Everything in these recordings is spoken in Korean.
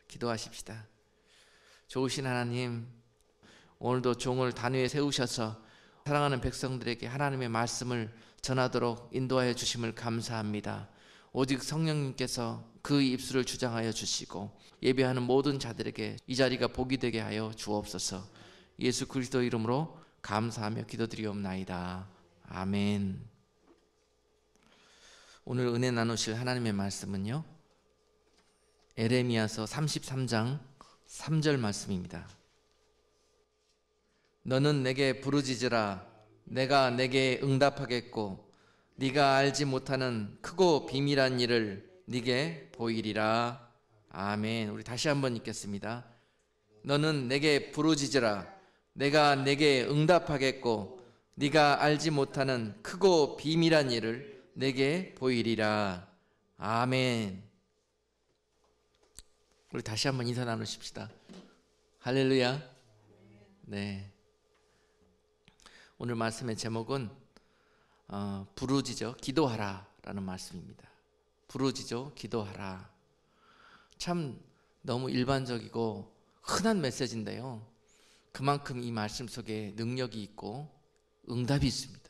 기도하십시다. 좋으신 하나님, 오늘도 종을 단위에 세우셔서 사랑하는 백성들에게 하나님의 말씀을 전하도록 인도하여 주심을 감사합니다. 오직 성령님께서 그 입술을 주장하여 주시고 예배하는 모든 자들에게 이 자리가 복이 되게 하여 주옵소서. 예수 그리스도 이름으로 감사하며 기도드리옵나이다. 아멘. 오늘 은혜 나누실 하나님의 말씀은요, 에레미야서 33장 3절 말씀입니다. 너는 내게 부르짖으라. 내가 내게 응답하겠고 네가 알지 못하는 크고 비밀한 일을 네게 보이리라. 아멘. 우리 다시 한번 읽겠습니다. 너는 내게 부르짖으라. 내가 내게 응답하겠고 네가 알지 못하는 크고 비밀한 일을 내게 보이리라. 아멘. 우리 다시 한번 인사 나누십시다. 할렐루야. 네. 오늘 말씀의 제목은 부르짖어 기도하라 라는 말씀입니다. 부르짖어 기도하라. 참 너무 일반적이고 흔한 메시지인데요, 그만큼 이 말씀 속에 능력이 있고 응답이 있습니다.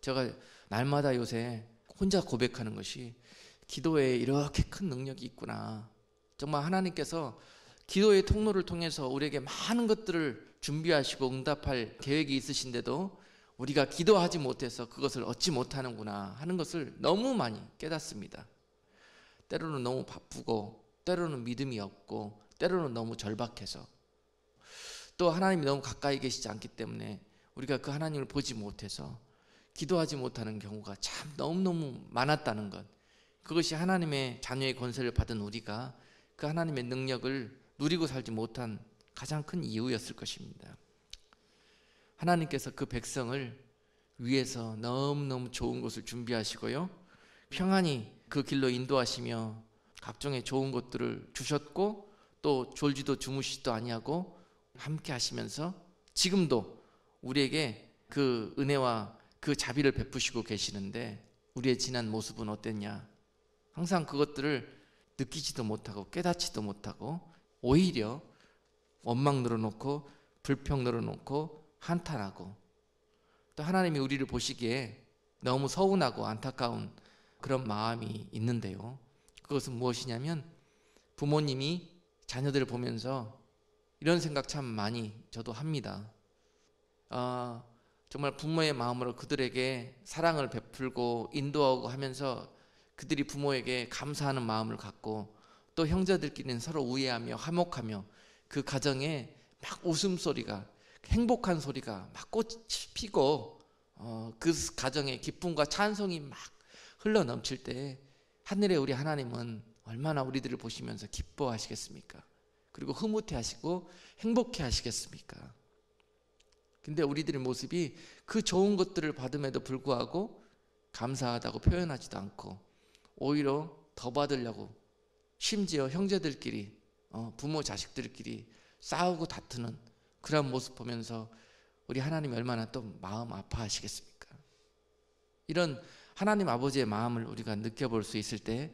제가 날마다 요새 혼자 고백하는 것이 기도에 이렇게 큰 능력이 있구나. 정말 하나님께서 기도의 통로를 통해서 우리에게 많은 것들을 준비하시고 응답할 계획이 있으신데도 우리가 기도하지 못해서 그것을 얻지 못하는구나 하는 것을 너무 많이 깨닫습니다. 때로는 너무 바쁘고, 때로는 믿음이 없고, 때로는 너무 절박해서, 또 하나님이 너무 가까이 계시지 않기 때문에 우리가 그 하나님을 보지 못해서 기도하지 못하는 경우가 참 너무너무 많았다는 것, 그것이 하나님의 자녀의 권세를 받은 우리가 그 하나님의 능력을 누리고 살지 못한 가장 큰 이유였을 것입니다. 하나님께서 그 백성을 위해서 너무너무 좋은 것을 준비하시고요, 평안히 그 길로 인도하시며 각종의 좋은 것들을 주셨고, 또 졸지도 주무시지도 아니하고 함께 하시면서 지금도 우리에게 그 은혜와 그 자비를 베푸시고 계시는데, 우리의 지난 모습은 어땠냐? 항상 그것들을 느끼지도 못하고 깨닫지도 못하고 오히려 원망 늘어놓고 불평 늘어놓고 한탄하고, 또 하나님이 우리를 보시기에 너무 서운하고 안타까운 그런 마음이 있는데요, 그것은 무엇이냐면 부모님이 자녀들을 보면서 이런 생각 참 많이 저도 합니다. 정말 부모의 마음으로 그들에게 사랑을 베풀고 인도하고 하면서 그들이 부모에게 감사하는 마음을 갖고, 또 형제들끼리는 서로 우애하며 화목하며 그 가정에 막 웃음소리가, 행복한 소리가 막 꽃이 피고 그 가정에 기쁨과 찬송이 막 흘러넘칠 때 하늘의 우리 하나님은 얼마나 우리들을 보시면서 기뻐하시겠습니까? 그리고 흐뭇해하시고 행복해하시겠습니까? 근데 우리들의 모습이 그 좋은 것들을 받음에도 불구하고 감사하다고 표현하지도 않고 오히려 더 받으려고, 심지어 형제들끼리 부모 자식들끼리 싸우고 다투는 그런 모습 보면서 우리 하나님이 얼마나 또 마음 아파하시겠습니까? 이런 하나님 아버지의 마음을 우리가 느껴볼 수 있을 때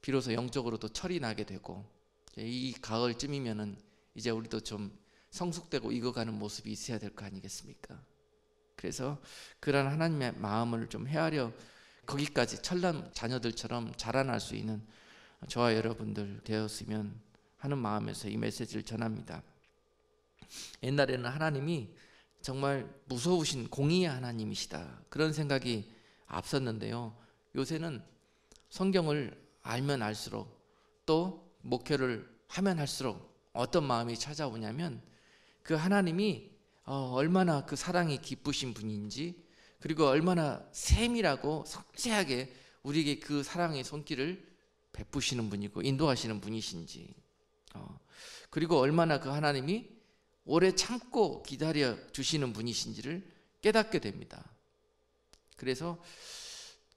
비로소 영적으로도 철이 나게 되고, 이 가을쯤이면은 이제 우리도 좀 성숙되고 익어가는 모습이 있어야 될 거 아니겠습니까? 그래서 그런 하나님의 마음을 좀 헤아려 거기까지 천란 자녀들처럼 자라날 수 있는 저와 여러분들 되었으면 하는 마음에서 이 메시지를 전합니다. 옛날에는 하나님이 정말 무서우신 공의의 하나님이시다, 그런 생각이 앞섰는데요, 요새는 성경을 알면 알수록, 또 목회를 하면 할수록 어떤 마음이 찾아오냐면 그 하나님이 얼마나 그 사랑이 기쁘신 분인지, 그리고 얼마나 세밀하고 섬세하게 우리에게 그 사랑의 손길을 베푸시는 분이고 인도하시는 분이신지, 그리고 얼마나 그 하나님이 오래 참고 기다려 주시는 분이신지를 깨닫게 됩니다. 그래서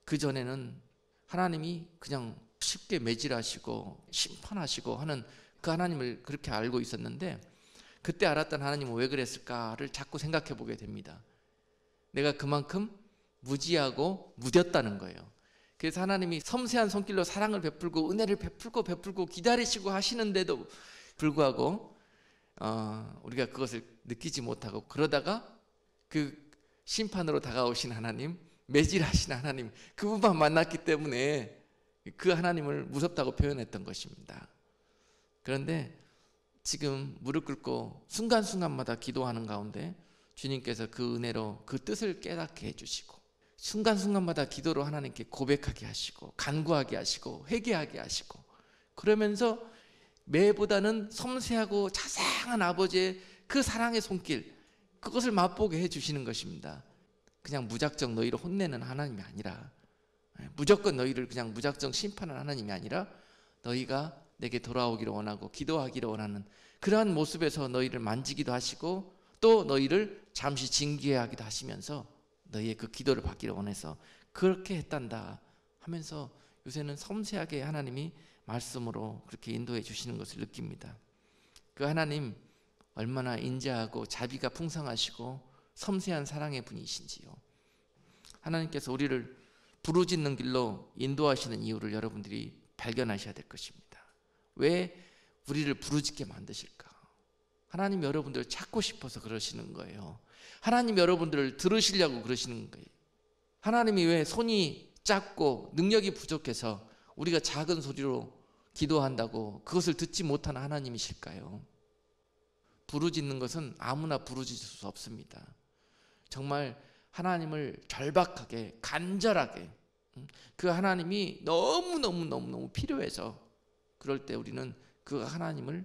그전에는 하나님이 그냥 쉽게 매질하시고 심판하시고 하는 그 하나님을 그렇게 알고 있었는데, 그때 알았던 하나님은 왜 그랬을까를 자꾸 생각해 보게 됩니다. 내가 그만큼 무지하고 무뎠다는 거예요. 그래서 하나님이 섬세한 손길로 사랑을 베풀고 은혜를 베풀고 기다리시고 하시는데도 불구하고 우리가 그것을 느끼지 못하고 그러다가 그 심판으로 다가오신 하나님, 매질하신 하나님, 그분만 만났기 때문에 그 하나님을 무섭다고 표현했던 것입니다. 그런데 지금 무릎 꿇고 순간순간마다 기도하는 가운데 주님께서 그 은혜로 그 뜻을 깨닫게 해주시고 순간순간마다 기도로 하나님께 고백하게 하시고 간구하게 하시고 회개하게 하시고 그러면서 매보다는 섬세하고 자상한 아버지의 그 사랑의 손길, 그것을 맛보게 해주시는 것입니다. 그냥 무작정 너희를 혼내는 하나님이 아니라, 무조건 너희를 그냥 무작정 심판하는 하나님이 아니라 너희가 내게 돌아오기를 원하고 기도하기를 원하는 그러한 모습에서 너희를 만지기도 하시고 또 너희를 잠시 징계하기도 하시면서 너희의 그 기도를 받기를 원해서 그렇게 했단다 하면서 요새는 섬세하게 하나님이 말씀으로 그렇게 인도해 주시는 것을 느낍니다. 그 하나님 얼마나 인자하고 자비가 풍성하시고 섬세한 사랑의 분이신지요. 하나님께서 우리를 부르짖는 길로 인도하시는 이유를 여러분들이 발견하셔야 될 것입니다. 왜 우리를 부르짖게 만드실까? 하나님 여러분들을 찾고 싶어서 그러시는 거예요. 하나님 여러분들을 들으시려고 그러시는 거예요. 하나님이 왜 손이 작고 능력이 부족해서 우리가 작은 소리로 기도한다고 그것을 듣지 못하는 하나님이실까요? 부르짖는 것은 아무나 부르짖을 수 없습니다. 정말 하나님을 절박하게 간절하게 그 하나님이 너무 필요해서 그럴 때 우리는 그 하나님을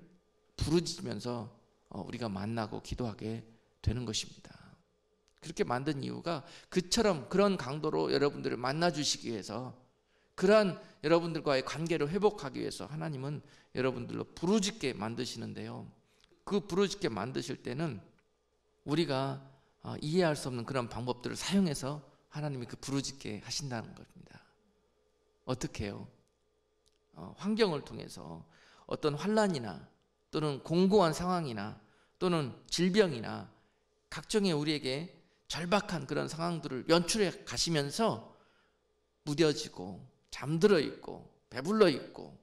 부르짖으면서 우리가 만나고 기도하게 되는 것입니다. 그렇게 만든 이유가 그처럼 그런 강도로 여러분들을 만나주시기 위해서 그러한 여러분들과의 관계를 회복하기 위해서 하나님은 여러분들로 부르짖게 만드시는데요. 그 부르짖게 만드실 때는 우리가 이해할 수 없는 그런 방법들을 사용해서 하나님이 그 부르짖게 하신다는 겁니다. 어떻게 해요? 환경을 통해서 어떤 환난이나 또는 공고한 상황이나 또는 질병이나 각종의 우리에게 절박한 그런 상황들을 연출해 가시면서 무뎌지고 잠들어 있고 배불러 있고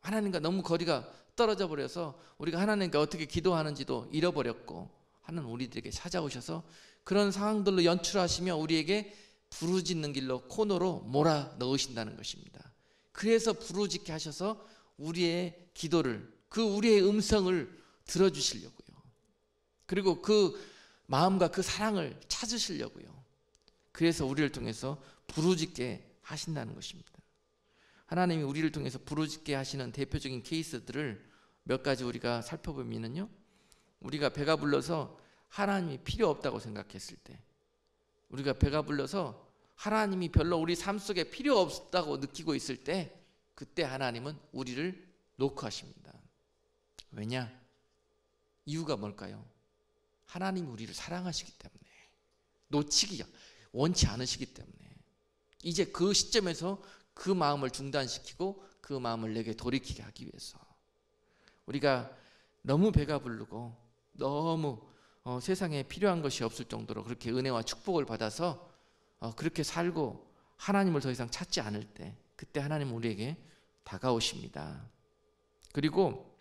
하나님과 너무 거리가 떨어져 버려서 우리가 하나님께 어떻게 기도하는지도 잃어버렸고 하는 우리들에게 찾아오셔서 그런 상황들로 연출하시며 우리에게 부르짖는 길로 코너로 몰아 넣으신다는 것입니다. 그래서 부르짖게 하셔서 우리의 기도를, 그 우리의 음성을 들어주시려고요. 그리고 그 마음과 그 사랑을 찾으시려고요. 그래서 우리를 통해서 부르짖게 하신다는 것입니다. 하나님이 우리를 통해서 부르짖게 하시는 대표적인 케이스들을 몇 가지 우리가 살펴보면요, 우리가 배가 불러서 하나님이 필요 없다고 생각했을 때, 우리가 배가 불러서 하나님이 별로 우리 삶 속에 필요 없다고 느끼고 있을 때, 그때 하나님은 우리를 놓고 하십니다. 왜냐? 이유가 뭘까요? 하나님이 우리를 사랑하시기 때문에, 놓치기 원치 않으시기 때문에 이제 그 시점에서 그 마음을 중단시키고 그 마음을 내게 돌이키게 하기 위해서 우리가 너무 배가 부르고 너무 세상에 필요한 것이 없을 정도로 그렇게 은혜와 축복을 받아서 그렇게 살고 하나님을 더 이상 찾지 않을 때, 그때 하나님은 우리에게 다가오십니다. 그리고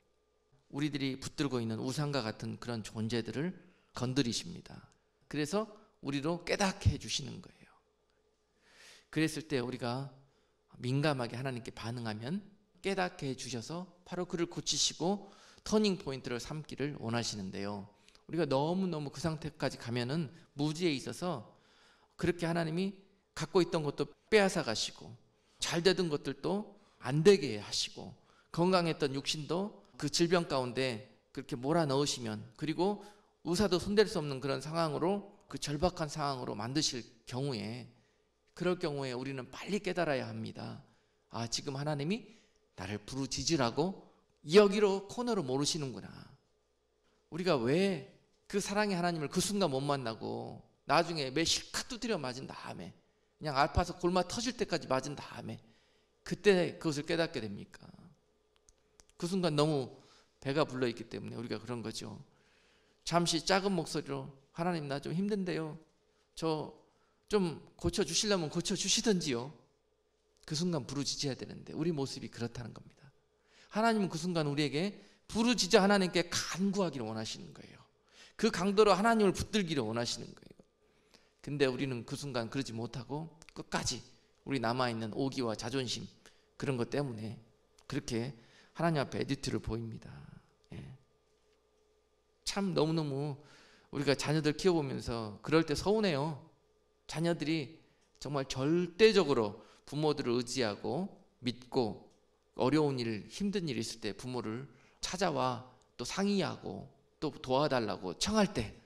우리들이 붙들고 있는 우상과 같은 그런 존재들을 건드리십니다. 그래서 우리로 깨닫게 해주시는 거예요. 그랬을 때 우리가 민감하게 하나님께 반응하면 깨닫게 해주셔서 바로 그를 고치시고 터닝 포인트를 삼기를 원하시는데요, 우리가 너무너무 그 상태까지 가면은 무지에 있어서 그렇게 하나님이 갖고 있던 것도 빼앗아 가시고 잘 되던 것들도 안 되게 하시고 건강했던 육신도 그 질병 가운데 그렇게 몰아넣으시면, 그리고 의사도 손댈 수 없는 그런 상황으로, 그 절박한 상황으로 만드실 경우에, 그럴 경우에 우리는 빨리 깨달아야 합니다. 아, 지금 하나님이 나를 부르짖으라고 여기로 코너로 모르시는구나. 우리가 왜 그 사랑의 하나님을 그 순간 못 만나고 나중에 매 실컷 두드려 맞은 다음에 그냥 아파서 골마 터질 때까지 맞은 다음에 그때 그것을 깨닫게 됩니까? 그 순간 너무 배가 불러있기 때문에 우리가 그런 거죠. 잠시 작은 목소리로 하나님 나 좀 힘든데요, 저 좀 고쳐주시려면 고쳐주시던지요. 그 순간 부르짖어야 되는데 우리 모습이 그렇다는 겁니다. 하나님은 그 순간 우리에게 부르짖어 하나님께 간구하기를 원하시는 거예요. 그 강도로 하나님을 붙들기를 원하시는 거예요. 근데 우리는 그 순간 그러지 못하고 끝까지 우리 남아있는 오기와 자존심 그런 것 때문에 그렇게 하나님 앞에 애디트를 보입니다. 참 너무너무 우리가 자녀들 키워보면서 그럴 때 서운해요. 자녀들이 정말 절대적으로 부모들을 의지하고 믿고 어려운 일, 힘든 일 있을 때 부모를 찾아와 또 상의하고 또 도와달라고 청할 때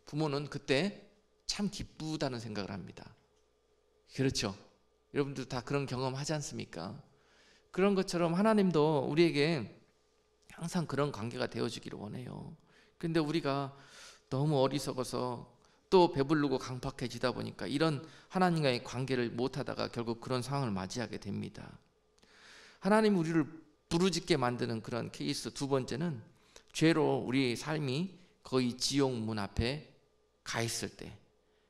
부모는 그때 참 기쁘다는 생각을 합니다. 그렇죠? 여러분들 다 그런 경험 하지 않습니까? 그런 것처럼 하나님도 우리에게 항상 그런 관계가 되어주기를 원해요. 근데 우리가 너무 어리석어서 또 배부르고 강팍해지다 보니까 이런 하나님과의 관계를 못하다가 결국 그런 상황을 맞이하게 됩니다. 하나님 우리를 부르짖게 만드는 그런 케이스 두 번째는 죄로 우리 삶이 거의 지옥 문 앞에 가 있을 때,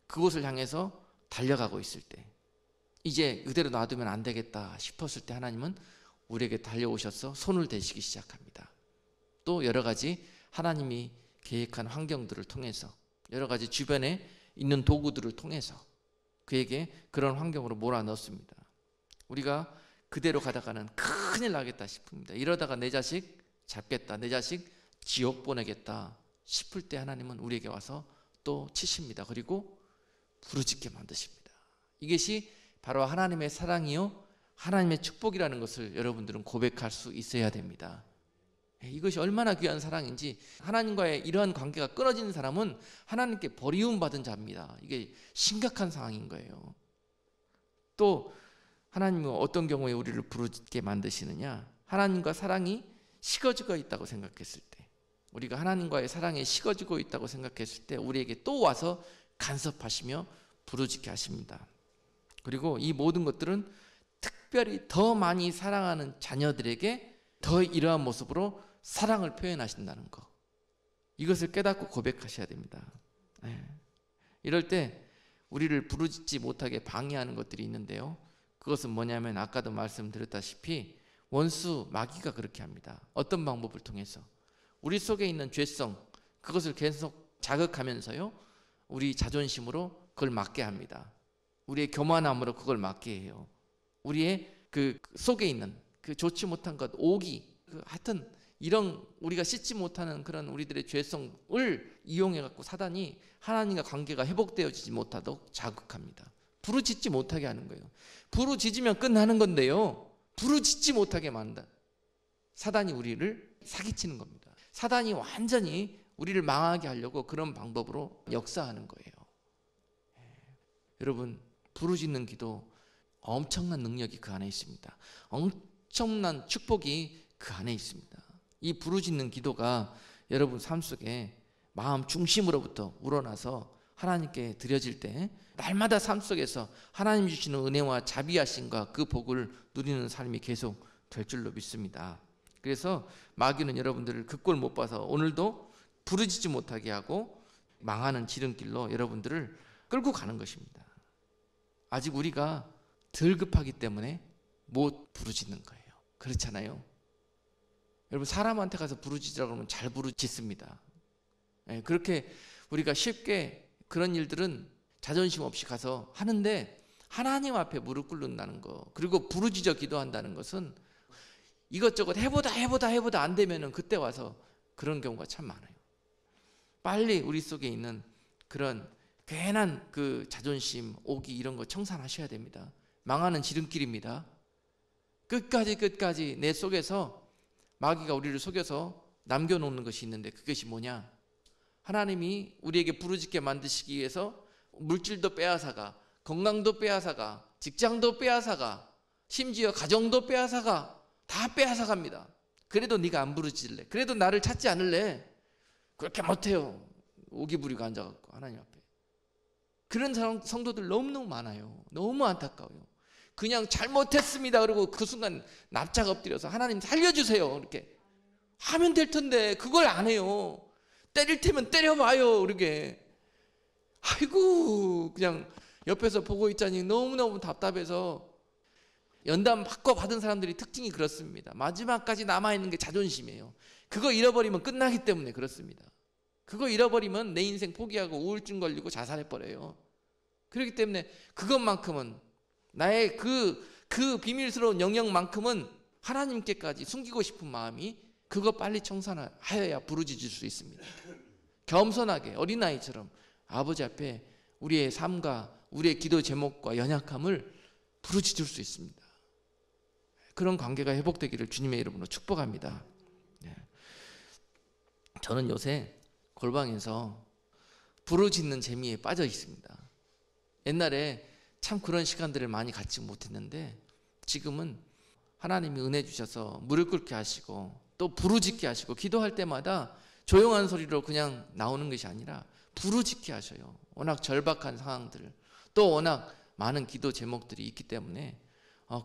그곳을 향해서 달려가고 있을 때, 이제 그대로 놔두면 안 되겠다 싶었을 때 하나님은 우리에게 달려오셔서 손을 대시기 시작합니다. 또 여러 가지 하나님이 계획한 환경들을 통해서, 여러 가지 주변에 있는 도구들을 통해서 그에게 그런 환경으로 몰아넣습니다. 우리가 그대로 가다가는 큰일 나겠다 싶습니다. 이러다가 내 자식 잡겠다, 내 자식 지옥 보내겠다 싶을 때 하나님은 우리에게 와서 또 치십니다. 그리고 부르짖게 만드십니다. 이것이 바로 하나님의 사랑이요 하나님의 축복이라는 것을 여러분들은 고백할 수 있어야 됩니다. 이것이 얼마나 귀한 사랑인지, 하나님과의 이러한 관계가 끊어지는 사람은 하나님께 버리움 받은 자입니다. 이게 심각한 상황인 거예요. 또 하나님은 어떤 경우에 우리를 부르짖게 만드시느냐, 하나님과 사랑이 식어지고 있다고 생각했을 때, 우리가 하나님과의 사랑에 식어지고 있다고 생각했을 때 우리에게 또 와서 간섭하시며 부르짖게 하십니다. 그리고 이 모든 것들은 특별히 더 많이 사랑하는 자녀들에게 더 이러한 모습으로 사랑을 표현하신다는 것, 이것을 깨닫고 고백하셔야 됩니다. 이럴 때 우리를 부르짖지 못하게 방해하는 것들이 있는데요, 그것은 뭐냐면 아까도 말씀드렸다시피 원수 마귀가 그렇게 합니다. 어떤 방법을 통해서 우리 속에 있는 죄성, 그것을 계속 자극하면서요 우리 자존심으로 그걸 막게 합니다. 우리의 교만함으로 그걸 막게 해요. 우리의 그 속에 있는 그 좋지 못한 것, 오기, 하여튼 이런 우리가 씻지 못하는 그런 우리들의 죄성을 이용해 갖고 사단이 하나님과 관계가 회복되어지지 못하도록 자극합니다. 부르짖지 못하게 하는 거예요. 부르짖으면 끝나는 건데요, 부르짖지 못하게 만든다. 사단이 우리를 사기치는 겁니다. 사단이 완전히 우리를 망하게 하려고 그런 방법으로 역사하는 거예요. 여러분, 부르짖는 기도 엄청난 능력이 그 안에 있습니다. 엄청난 축복이 그 안에 있습니다. 이 부르짖는 기도가 여러분 삶 속에 마음 중심으로부터 우러나서 하나님께 드려질 때 날마다 삶 속에서 하나님 주시는 은혜와 자비하심과 그 복을 누리는 삶이 계속 될 줄로 믿습니다. 그래서 마귀는 여러분들을 그 꼴 못 봐서 오늘도 부르짖지 못하게 하고 망하는 지름길로 여러분들을 끌고 가는 것입니다. 아직 우리가 덜 급하기 때문에 못 부르짖는 거예요. 그렇잖아요. 여러분, 사람한테 가서 부르짖으라고 하면 잘 부르짖습니다. 그렇게 우리가 쉽게 그런 일들은 자존심 없이 가서 하는데, 하나님 앞에 무릎 꿇는다는 거, 그리고 부르짖어 기도한다는 것은 이것저것 해보다 안 되면은 그때 와서 그런 경우가 참 많아요. 빨리 우리 속에 있는 그런 괜한 그 자존심, 오기 이런 거 청산하셔야 됩니다. 망하는 지름길입니다. 끝까지 내 속에서 마귀가 우리를 속여서 남겨놓는 것이 있는데, 그것이 뭐냐? 하나님이 우리에게 부르짖게 만드시기 위해서 물질도 빼앗아가, 건강도 빼앗아가, 직장도 빼앗아가, 심지어 가정도 빼앗아가, 다 빼앗아갑니다. 그래도 네가 안 부르짖을래? 그래도 나를 찾지 않을래? 그렇게 못해요. 오기 부리고 앉아갖고 하나님 앞에. 그런 성도들 너무너무 많아요. 너무 안타까워요. 그냥 잘못했습니다 그러고 그 순간 납작 엎드려서 하나님 살려주세요 이렇게 하면 될 텐데 그걸 안 해요. 때릴 테면 때려봐요. 그러게. 아이고, 그냥 옆에서 보고 있자니 너무너무 답답해서 연단 바꿔 받은 사람들이 특징이 그렇습니다. 마지막까지 남아있는 게 자존심이에요. 그거 잃어버리면 끝나기 때문에 그렇습니다. 그거 잃어버리면 내 인생 포기하고 우울증 걸리고 자살해버려요. 그렇기 때문에 그것만큼은 나의 그 비밀스러운 영역만큼은 하나님께까지 숨기고 싶은 마음이 그거 빨리 청산하여야 부르짖을 수 있습니다. 겸손하게 어린아이처럼 아버지 앞에 우리의 삶과 우리의 기도 제목과 연약함을 부르짖을 수 있습니다. 그런 관계가 회복되기를 주님의 이름으로 축복합니다. 저는 요새 골방에서 부르짖는 재미에 빠져 있습니다. 옛날에 참 그런 시간들을 많이 갖지 못했는데 지금은 하나님이 은혜 주셔서 무릎 꿇게 하시고 또 부르짖게 하시고 기도할 때마다 조용한 소리로 그냥 나오는 것이 아니라 부르짖게 하셔요. 워낙 절박한 상황들 또 워낙 많은 기도 제목들이 있기 때문에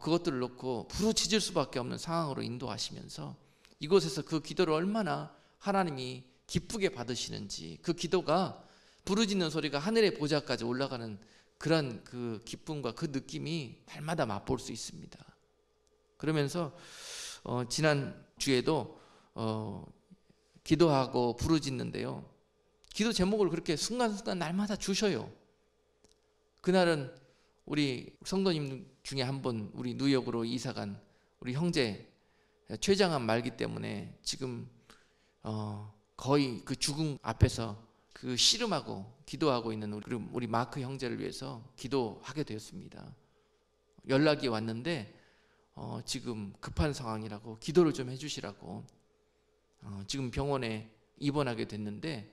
그것들을 놓고 부르짖을 수밖에 없는 상황으로 인도하시면서 이곳에서 그 기도를 얼마나 하나님이 기쁘게 받으시는지 그 기도가 부르짖는 소리가 하늘의 보좌까지 올라가는 그런 그 기쁨과 그 느낌이 날마다 맛볼 수 있습니다. 그러면서 지난 주에도 기도하고 부르짖는데요. 기도 제목을 그렇게 순간순간 날마다 주셔요. 그날은 우리 성도님 중에 한 분 우리 뉴욕으로 이사간 우리 형제 췌장암 말기 때문에 지금 거의 그 죽음 앞에서 그 씨름하고 기도하고 있는 우리 마크 형제를 위해서 기도하게 되었습니다. 연락이 왔는데 지금 급한 상황이라고 기도를 좀 해주시라고 지금 병원에 입원하게 됐는데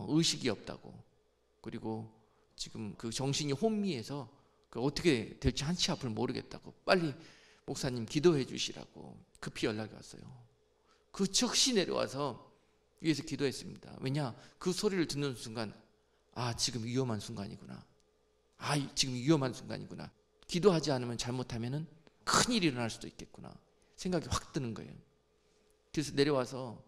의식이 없다고 그리고 지금 그 정신이 혼미해서 어떻게 될지 한치 앞을 모르겠다고 빨리 목사님 기도해 주시라고 급히 연락이 왔어요. 그 즉시 내려와서 위에서 기도했습니다. 왜냐? 그 소리를 듣는 순간 지금 위험한 순간이구나. 지금 위험한 순간이구나. 기도하지 않으면 잘못하면은 큰일이 일어날 수도 있겠구나 생각이 확 드는 거예요. 그래서 내려와서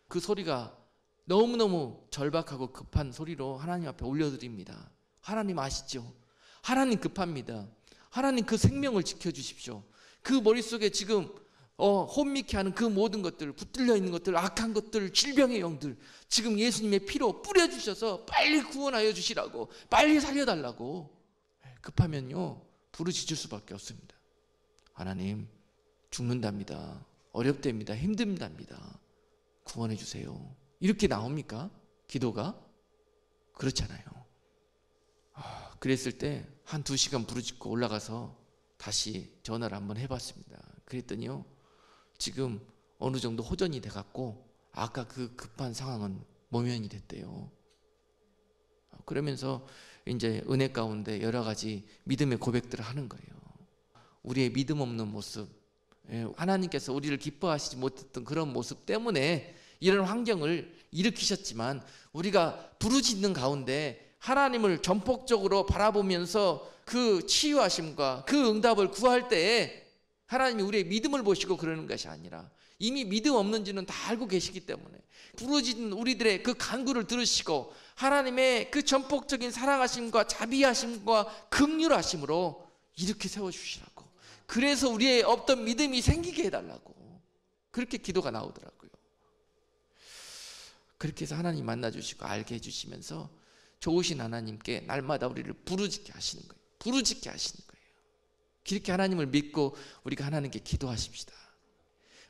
그 소리가 너무너무 절박하고 급한 소리로 하나님 앞에 올려드립니다. 하나님 아시죠? 하나님 급합니다. 하나님 그 생명을 지켜주십시오. 그 머릿속에 지금 혼미케 하는 그 모든 것들, 붙들려 있는 것들, 악한 것들, 질병의 영들 지금 예수님의 피로 뿌려주셔서 빨리 구원하여 주시라고, 빨리 살려달라고. 급하면요 부르짖을 수밖에 없습니다. 하나님 죽는답니다. 어렵답니다. 힘듭니다. 구원해 주세요. 이렇게 나옵니까? 기도가? 그렇잖아요. 그랬을 때 한 2시간 부르짖고 올라가서 다시 전화를 한번 해봤습니다. 그랬더니요 지금 어느 정도 호전이 돼갖고 아까 그 급한 상황은 모면이 됐대요. 그러면서 이제 은혜 가운데 여러 가지 믿음의 고백들을 하는 거예요. 우리의 믿음 없는 모습, 하나님께서 우리를 기뻐하시지 못했던 그런 모습 때문에 이런 환경을 일으키셨지만 우리가 부르짖는 가운데 하나님을 전폭적으로 바라보면서 그 치유하심과 그 응답을 구할 때에 하나님이 우리의 믿음을 보시고 그러는 것이 아니라 이미 믿음 없는지는 다 알고 계시기 때문에 부르짖는 우리들의 그 간구를 들으시고 하나님의 그 전폭적인 사랑하심과 자비하심과 긍휼하심으로 이렇게 세워주시라고, 그래서 우리의 없던 믿음이 생기게 해달라고 그렇게 기도가 나오더라고요. 그렇게 해서 하나님 만나주시고 알게 해주시면서 좋으신 하나님께 날마다 우리를 부르짖게 하시는 거예요. 부르짖게 하시는 거예요. 그렇게 하나님을 믿고 우리가 하나님께 기도하십시다.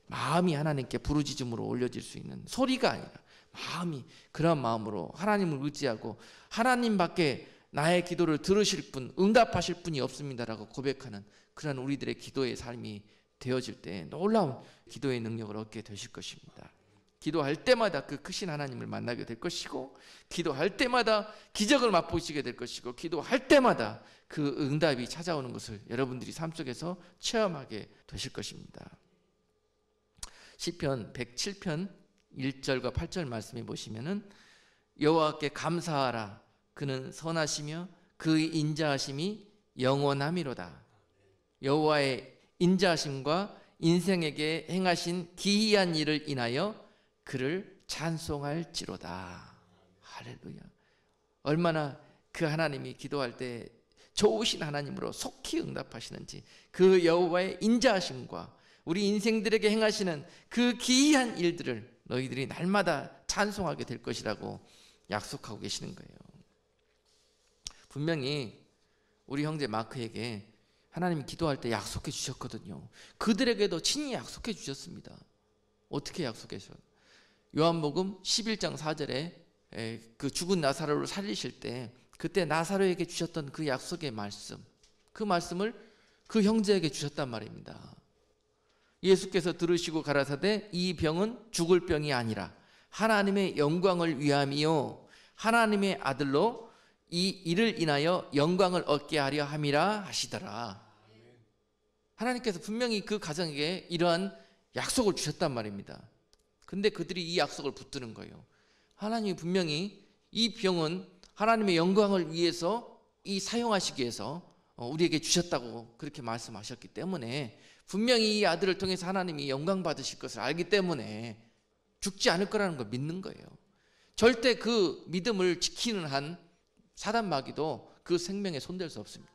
마음이 하나님께 부르짖음으로 올려질 수 있는 소리가 아니라 마음이 그런 마음으로 하나님을 의지하고 하나님밖에 나의 기도를 들으실 분, 응답하실 분이 없습니다라고 고백하는 그런 우리들의 기도의 삶이 되어질 때 놀라운 기도의 능력을 얻게 되실 것입니다. 기도할 때마다 그 크신 하나님을 만나게 될 것이고, 기도할 때마다 기적을 맛보시게 될 것이고, 기도할 때마다 그 응답이 찾아오는 것을 여러분들이 삶 속에서 체험하게 되실 것입니다. 시편 107편 1절과 8절 말씀해 보시면은 여호와께 감사하라, 그는 선하시며 그의 인자하심이 영원함이로다. 여호와의 인자하심과 인생에게 행하신 기이한 일을 인하여 그를 찬송할지로다. 할렐루야. 얼마나 그 하나님이 기도할 때 좋으신 하나님으로 속히 응답하시는지, 그 여호와의 인자하심과 우리 인생들에게 행하시는 그 기이한 일들을 너희들이 날마다 찬송하게 될 것이라고 약속하고 계시는 거예요. 분명히 우리 형제 마크에게 하나님이 기도할 때 약속해 주셨거든요. 그들에게도 친히 약속해 주셨습니다. 어떻게 약속해서? 요한복음 11장 4절에 그 죽은 나사로를 살리실 때 그때 나사로에게 주셨던 그 약속의 말씀, 그 말씀을 그 형제에게 주셨단 말입니다. 예수께서 들으시고 가라사대 이 병은 죽을 병이 아니라 하나님의 영광을 위함이요 하나님의 아들로 이 일을 인하여 영광을 얻게 하려 함이라 하시더라. 하나님께서 분명히 그 가정에게 이러한 약속을 주셨단 말입니다. 근데 그들이 이 약속을 붙드는 거예요. 하나님이 분명히 이 병은 하나님의 영광을 위해서 사용하시기 위해서 우리에게 주셨다고 그렇게 말씀하셨기 때문에 분명히 이 아들을 통해서 하나님이 영광 받으실 것을 알기 때문에 죽지 않을 거라는 걸 믿는 거예요. 절대 그 믿음을 지키는 한 사단 마귀도 그 생명에 손댈 수 없습니다.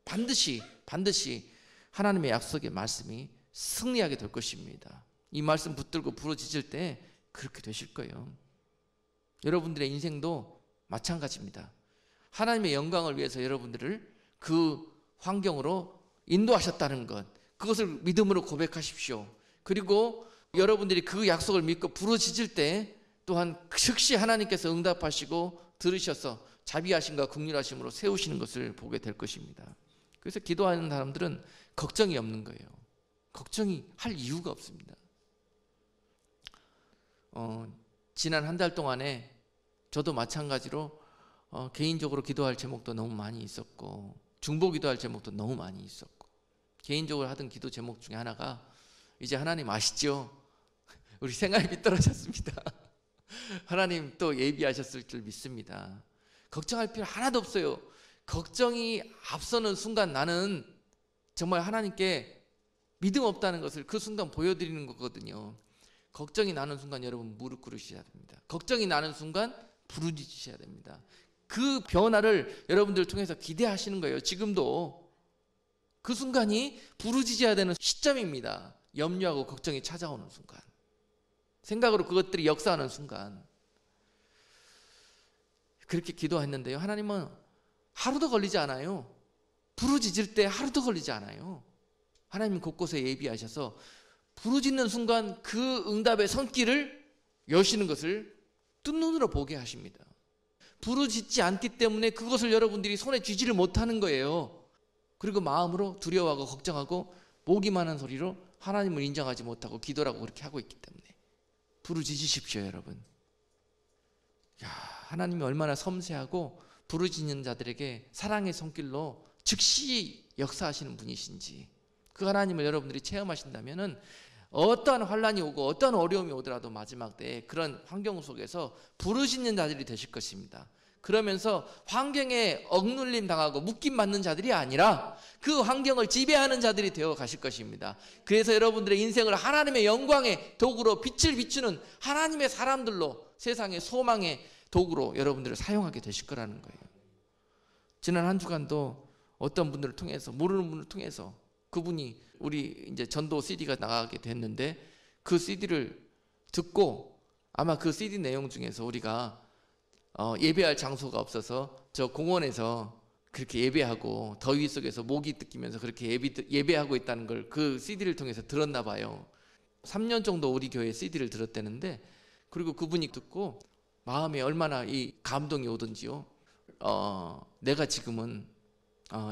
반드시 하나님의 약속의 말씀이 승리하게 될 것입니다. 이 말씀 붙들고 부러지실 때 그렇게 되실 거예요. 여러분들의 인생도 마찬가지입니다. 하나님의 영광을 위해서 여러분들을 그 환경으로 인도하셨다는 것, 그것을 믿음으로 고백하십시오. 그리고 여러분들이 그 약속을 믿고 부러지실 때 또한 즉시 하나님께서 응답하시고 들으셔서 자비하심과 긍휼하심으로 세우시는 것을 보게 될 것입니다. 그래서 기도하는 사람들은 걱정이 없는 거예요. 걱정이 할 이유가 없습니다. 지난 한 달 동안에 저도 마찬가지로 개인적으로 기도할 제목도 너무 많이 있었고 중보 기도할 제목도 너무 많이 있었고 개인적으로 하던 기도 제목 중에 하나가 이제 하나님 아시죠? 우리 생활비 떨어졌습니다. 하나님 또 예비하셨을 줄 믿습니다. 걱정할 필요 하나도 없어요. 걱정이 앞서는 순간 나는 정말 하나님께 믿음 없다는 것을 그 순간 보여드리는 거거든요. 걱정이 나는 순간 여러분 무릎 꿇으셔야 됩니다. 걱정이 나는 순간 부르짖으셔야 됩니다. 그 변화를 여러분들 통해서 기대하시는 거예요. 지금도 그 순간이 부르짖어야 되는 시점입니다. 염려하고 걱정이 찾아오는 순간, 생각으로 그것들이 역사하는 순간, 그렇게 기도했는데요. 하나님은 하루도 걸리지 않아요. 부르짖을 때 하루도 걸리지 않아요. 하나님은 곳곳에 예비하셔서 부르짖는 순간 그 응답의 손길을 여시는 것을 뜬눈으로 보게 하십니다. 부르짖지 않기 때문에 그것을 여러분들이 손에 쥐지를 못하는 거예요. 그리고 마음으로 두려워하고 걱정하고 목이 마는 소리로 하나님을 인정하지 못하고 기도라고 그렇게 하고 있기 때문에 부르짖으십시오, 여러분. 야, 하나님이 얼마나 섬세하고 부르짖는 자들에게 사랑의 손길로 즉시 역사하시는 분이신지, 그 하나님을 여러분들이 체험하신다면은 어떠한 환란이 오고 어떠한 어려움이 오더라도 마지막 때에 그런 환경 속에서 부르짖는 자들이 되실 것입니다. 그러면서 환경에 억눌림 당하고 묶임 받는 자들이 아니라 그 환경을 지배하는 자들이 되어 가실 것입니다. 그래서 여러분들의 인생을 하나님의 영광의 도구로 빛을 비추는 하나님의 사람들로, 세상의 소망의 도구로 여러분들을 사용하게 되실 거라는 거예요. 지난 한 주간도 어떤 분들을 통해서, 모르는 분을 통해서, 그분이 우리 이제 전도 CD가 나가게 됐는데 그 CD를 듣고 아마 그 CD 내용 중에서 우리가 예배할 장소가 없어서 저 공원에서 그렇게 예배하고 더위 속에서 모기 뜯기면서 그렇게 예배하고 있다는 걸 그 CD를 통해서 들었나 봐요. 3년 정도 우리 교회 CD를 들었다는데, 그리고 그분이 듣고 마음에 얼마나 이 감동이 오든지요. 내가 지금은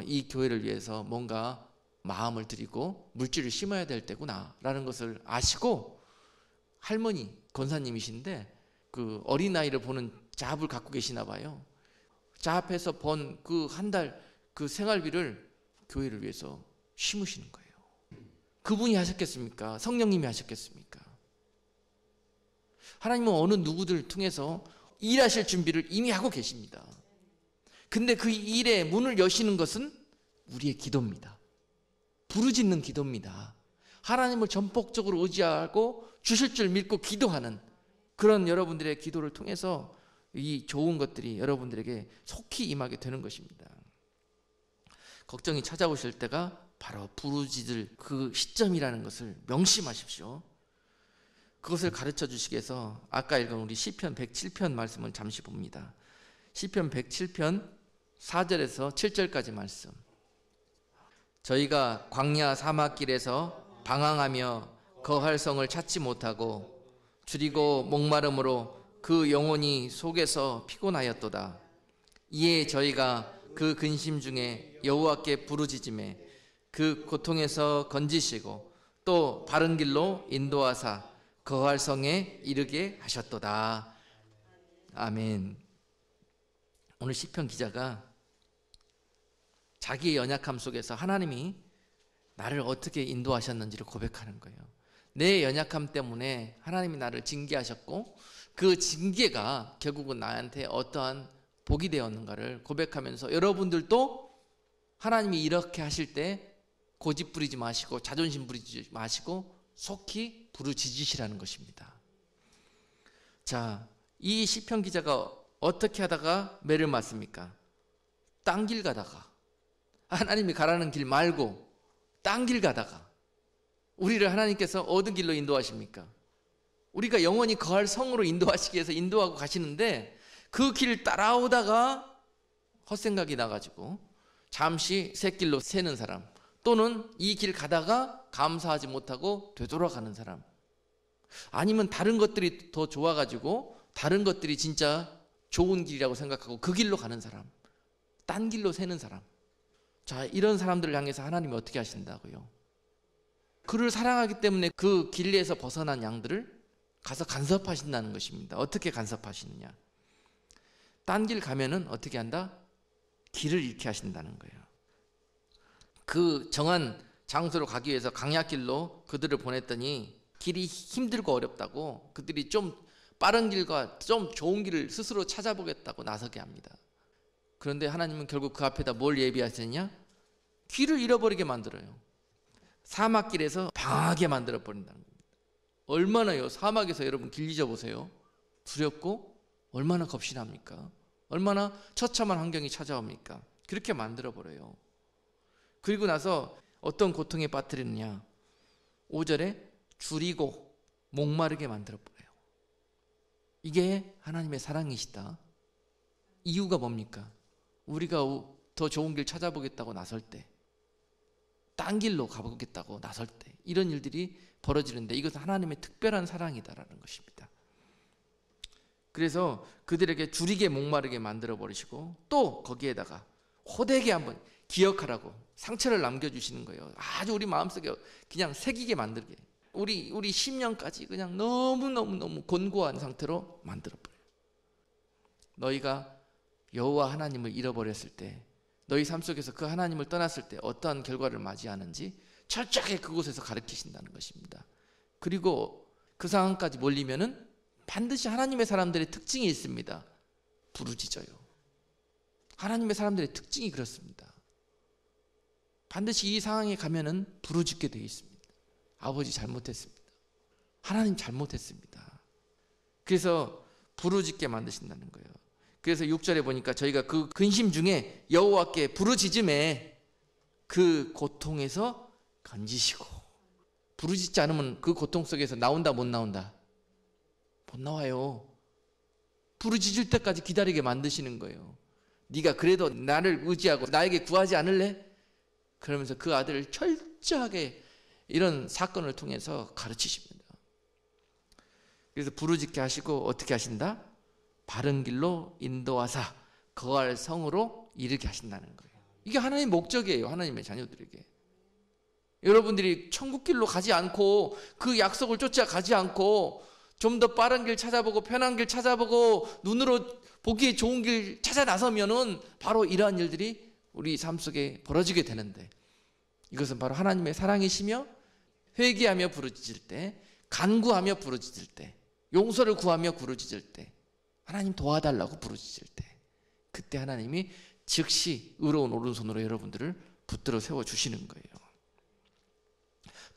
이 교회를 위해서 뭔가 마음을 드리고 물질을 심어야 될 때구나 라는 것을 아시고, 할머니 권사님이신데 그 어린아이를 보는 잡을 갖고 계시나 봐요. 잡에서 번 그 한 달 그 생활비를 교회를 위해서 심으시는 거예요. 그분이 하셨겠습니까? 성령님이 하셨겠습니까? 하나님은 어느 누구들 통해서 일하실 준비를 이미 하고 계십니다. 근데 그 일의 문을 여시는 것은 우리의 기도입니다. 부르짖는 기도입니다. 하나님을 전폭적으로 의지하고 주실 줄 믿고 기도하는 그런 여러분들의 기도를 통해서 이 좋은 것들이 여러분들에게 속히 임하게 되는 것입니다. 걱정이 찾아오실 때가 바로 부르짖을 그 시점이라는 것을 명심하십시오. 그것을 가르쳐 주시기 위해서 아까 읽은 우리 시편 107편 말씀을 잠시 봅니다. 시편 107편 4절에서 7절까지 말씀. 저희가 광야 사막길에서 방황하며 거할 성을 찾지 못하고 줄이고 목마름으로 그 영혼이 속에서 피곤하였도다. 이에 저희가 그 근심 중에 여호와께 부르짖음에 그 고통에서 건지시고 또 바른 길로 인도하사 거할 성에 이르게 하셨도다. 아멘. 오늘 시편 기자가 자기의 연약함 속에서 하나님이 나를 어떻게 인도하셨는지를 고백하는 거예요. 내 연약함 때문에 하나님이 나를 징계하셨고 그 징계가 결국은 나한테 어떠한 복이 되었는가를 고백하면서 여러분들도 하나님이 이렇게 하실 때 고집 부리지 마시고 자존심 부리지 마시고 속히 부르짖으시라는 것입니다. 자, 이 시편 기자가 어떻게 하다가 매를 맞습니까? 딴 길 가다가, 하나님이 가라는 길 말고 딴 길 가다가 우리를 하나님께서 어느 길로 인도하십니까? 우리가 영원히 거할 성으로 인도하시기 위해서 인도하고 가시는데 그 길 따라오다가 헛생각이 나가지고 잠시 샛길로 새는 사람, 또는 이 길 가다가 감사하지 못하고 되돌아가는 사람, 아니면 다른 것들이 더 좋아가지고 다른 것들이 진짜 좋은 길이라고 생각하고 그 길로 가는 사람, 딴 길로 새는 사람. 자, 이런 사람들을 향해서 하나님이 어떻게 하신다고요? 그를 사랑하기 때문에 그 길에서 벗어난 양들을 가서 간섭하신다는 것입니다. 어떻게 간섭하시느냐? 딴 길 가면은 어떻게 한다? 길을 잃게 하신다는 거예요. 그 정한 장소로 가기 위해서 강약길로 그들을 보냈더니 길이 힘들고 어렵다고 그들이 좀 빠른 길과 좀 좋은 길을 스스로 찾아보겠다고 나서게 합니다. 그런데 하나님은 결국 그 앞에다 뭘 예비하셨냐? 길을 잃어버리게 만들어요. 사막길에서 방황하게 만들어 버린다는 겁니다. 얼마나요? 사막에서 여러분 길 잊어보세요. 두렵고 얼마나 겁신합니까? 얼마나 처참한 환경이 찾아옵니까? 그렇게 만들어 버려요. 그리고 나서 어떤 고통에 빠뜨리느냐? 5절에 줄이고 목마르게 만들어 버려요. 이게 하나님의 사랑이시다. 이유가 뭡니까? 우리가 더 좋은 길 찾아보겠다고 나설 때, 딴 길로 가보겠다고 나설 때 이런 일들이 벌어지는데 이것은 하나님의 특별한 사랑이다라는 것입니다. 그래서 그들에게 줄이게 목마르게 만들어 버리시고 또 거기에다가 호되게 한번 기억하라고 상처를 남겨주시는 거예요. 아주 우리 마음속에 그냥 새기게 만들게, 우리 심령까지 그냥 너무너무 곤고한 상태로 만들어버려요. 너희가 여호와 하나님을 잃어버렸을 때, 너희 삶 속에서 그 하나님을 떠났을 때 어떠한 결과를 맞이하는지 철저하게 그곳에서 가르치신다는 것입니다. 그리고 그 상황까지 몰리면은 반드시 하나님의 사람들의 특징이 있습니다. 부르짖어요. 하나님의 사람들의 특징이 그렇습니다. 반드시 이 상황에 가면은 부르짖게 되어 있습니다. 아버지 잘못했습니다. 하나님 잘못했습니다. 그래서 부르짖게 만드신다는 거예요. 그래서 6절에 보니까 저희가 그 근심 중에 여호와께 부르짖음에 그 고통에서 건지시고, 부르짖지 않으면 그 고통 속에서 나온다 못 나온다? 못 나와요. 부르짖을 때까지 기다리게 만드시는 거예요. 네가 그래도 나를 의지하고 나에게 구하지 않을래? 그러면서 그 아들을 철저하게 이런 사건을 통해서 가르치십니다. 그래서 부르짖게 하시고 어떻게 하신다? 바른 길로 인도하사 거할 성으로 이르게 하신다는 거예요. 이게 하나님의 목적이에요. 하나님의 자녀들에게. 여러분들이 천국 길로 가지 않고 그 약속을 쫓아가지 않고 좀 더 빠른 길 찾아보고 편한 길 찾아보고 눈으로 보기에 좋은 길 찾아 나서면은 바로 이러한 일들이 우리 삶 속에 벌어지게 되는데, 이것은 바로 하나님의 사랑이시며 회개하며 부르짖을 때, 간구하며 부르짖을 때, 용서를 구하며 부르짖을 때, 하나님 도와달라고 부르짖을 때, 그때 하나님이 즉시 의로운 오른손으로 여러분들을 붙들어 세워주시는 거예요.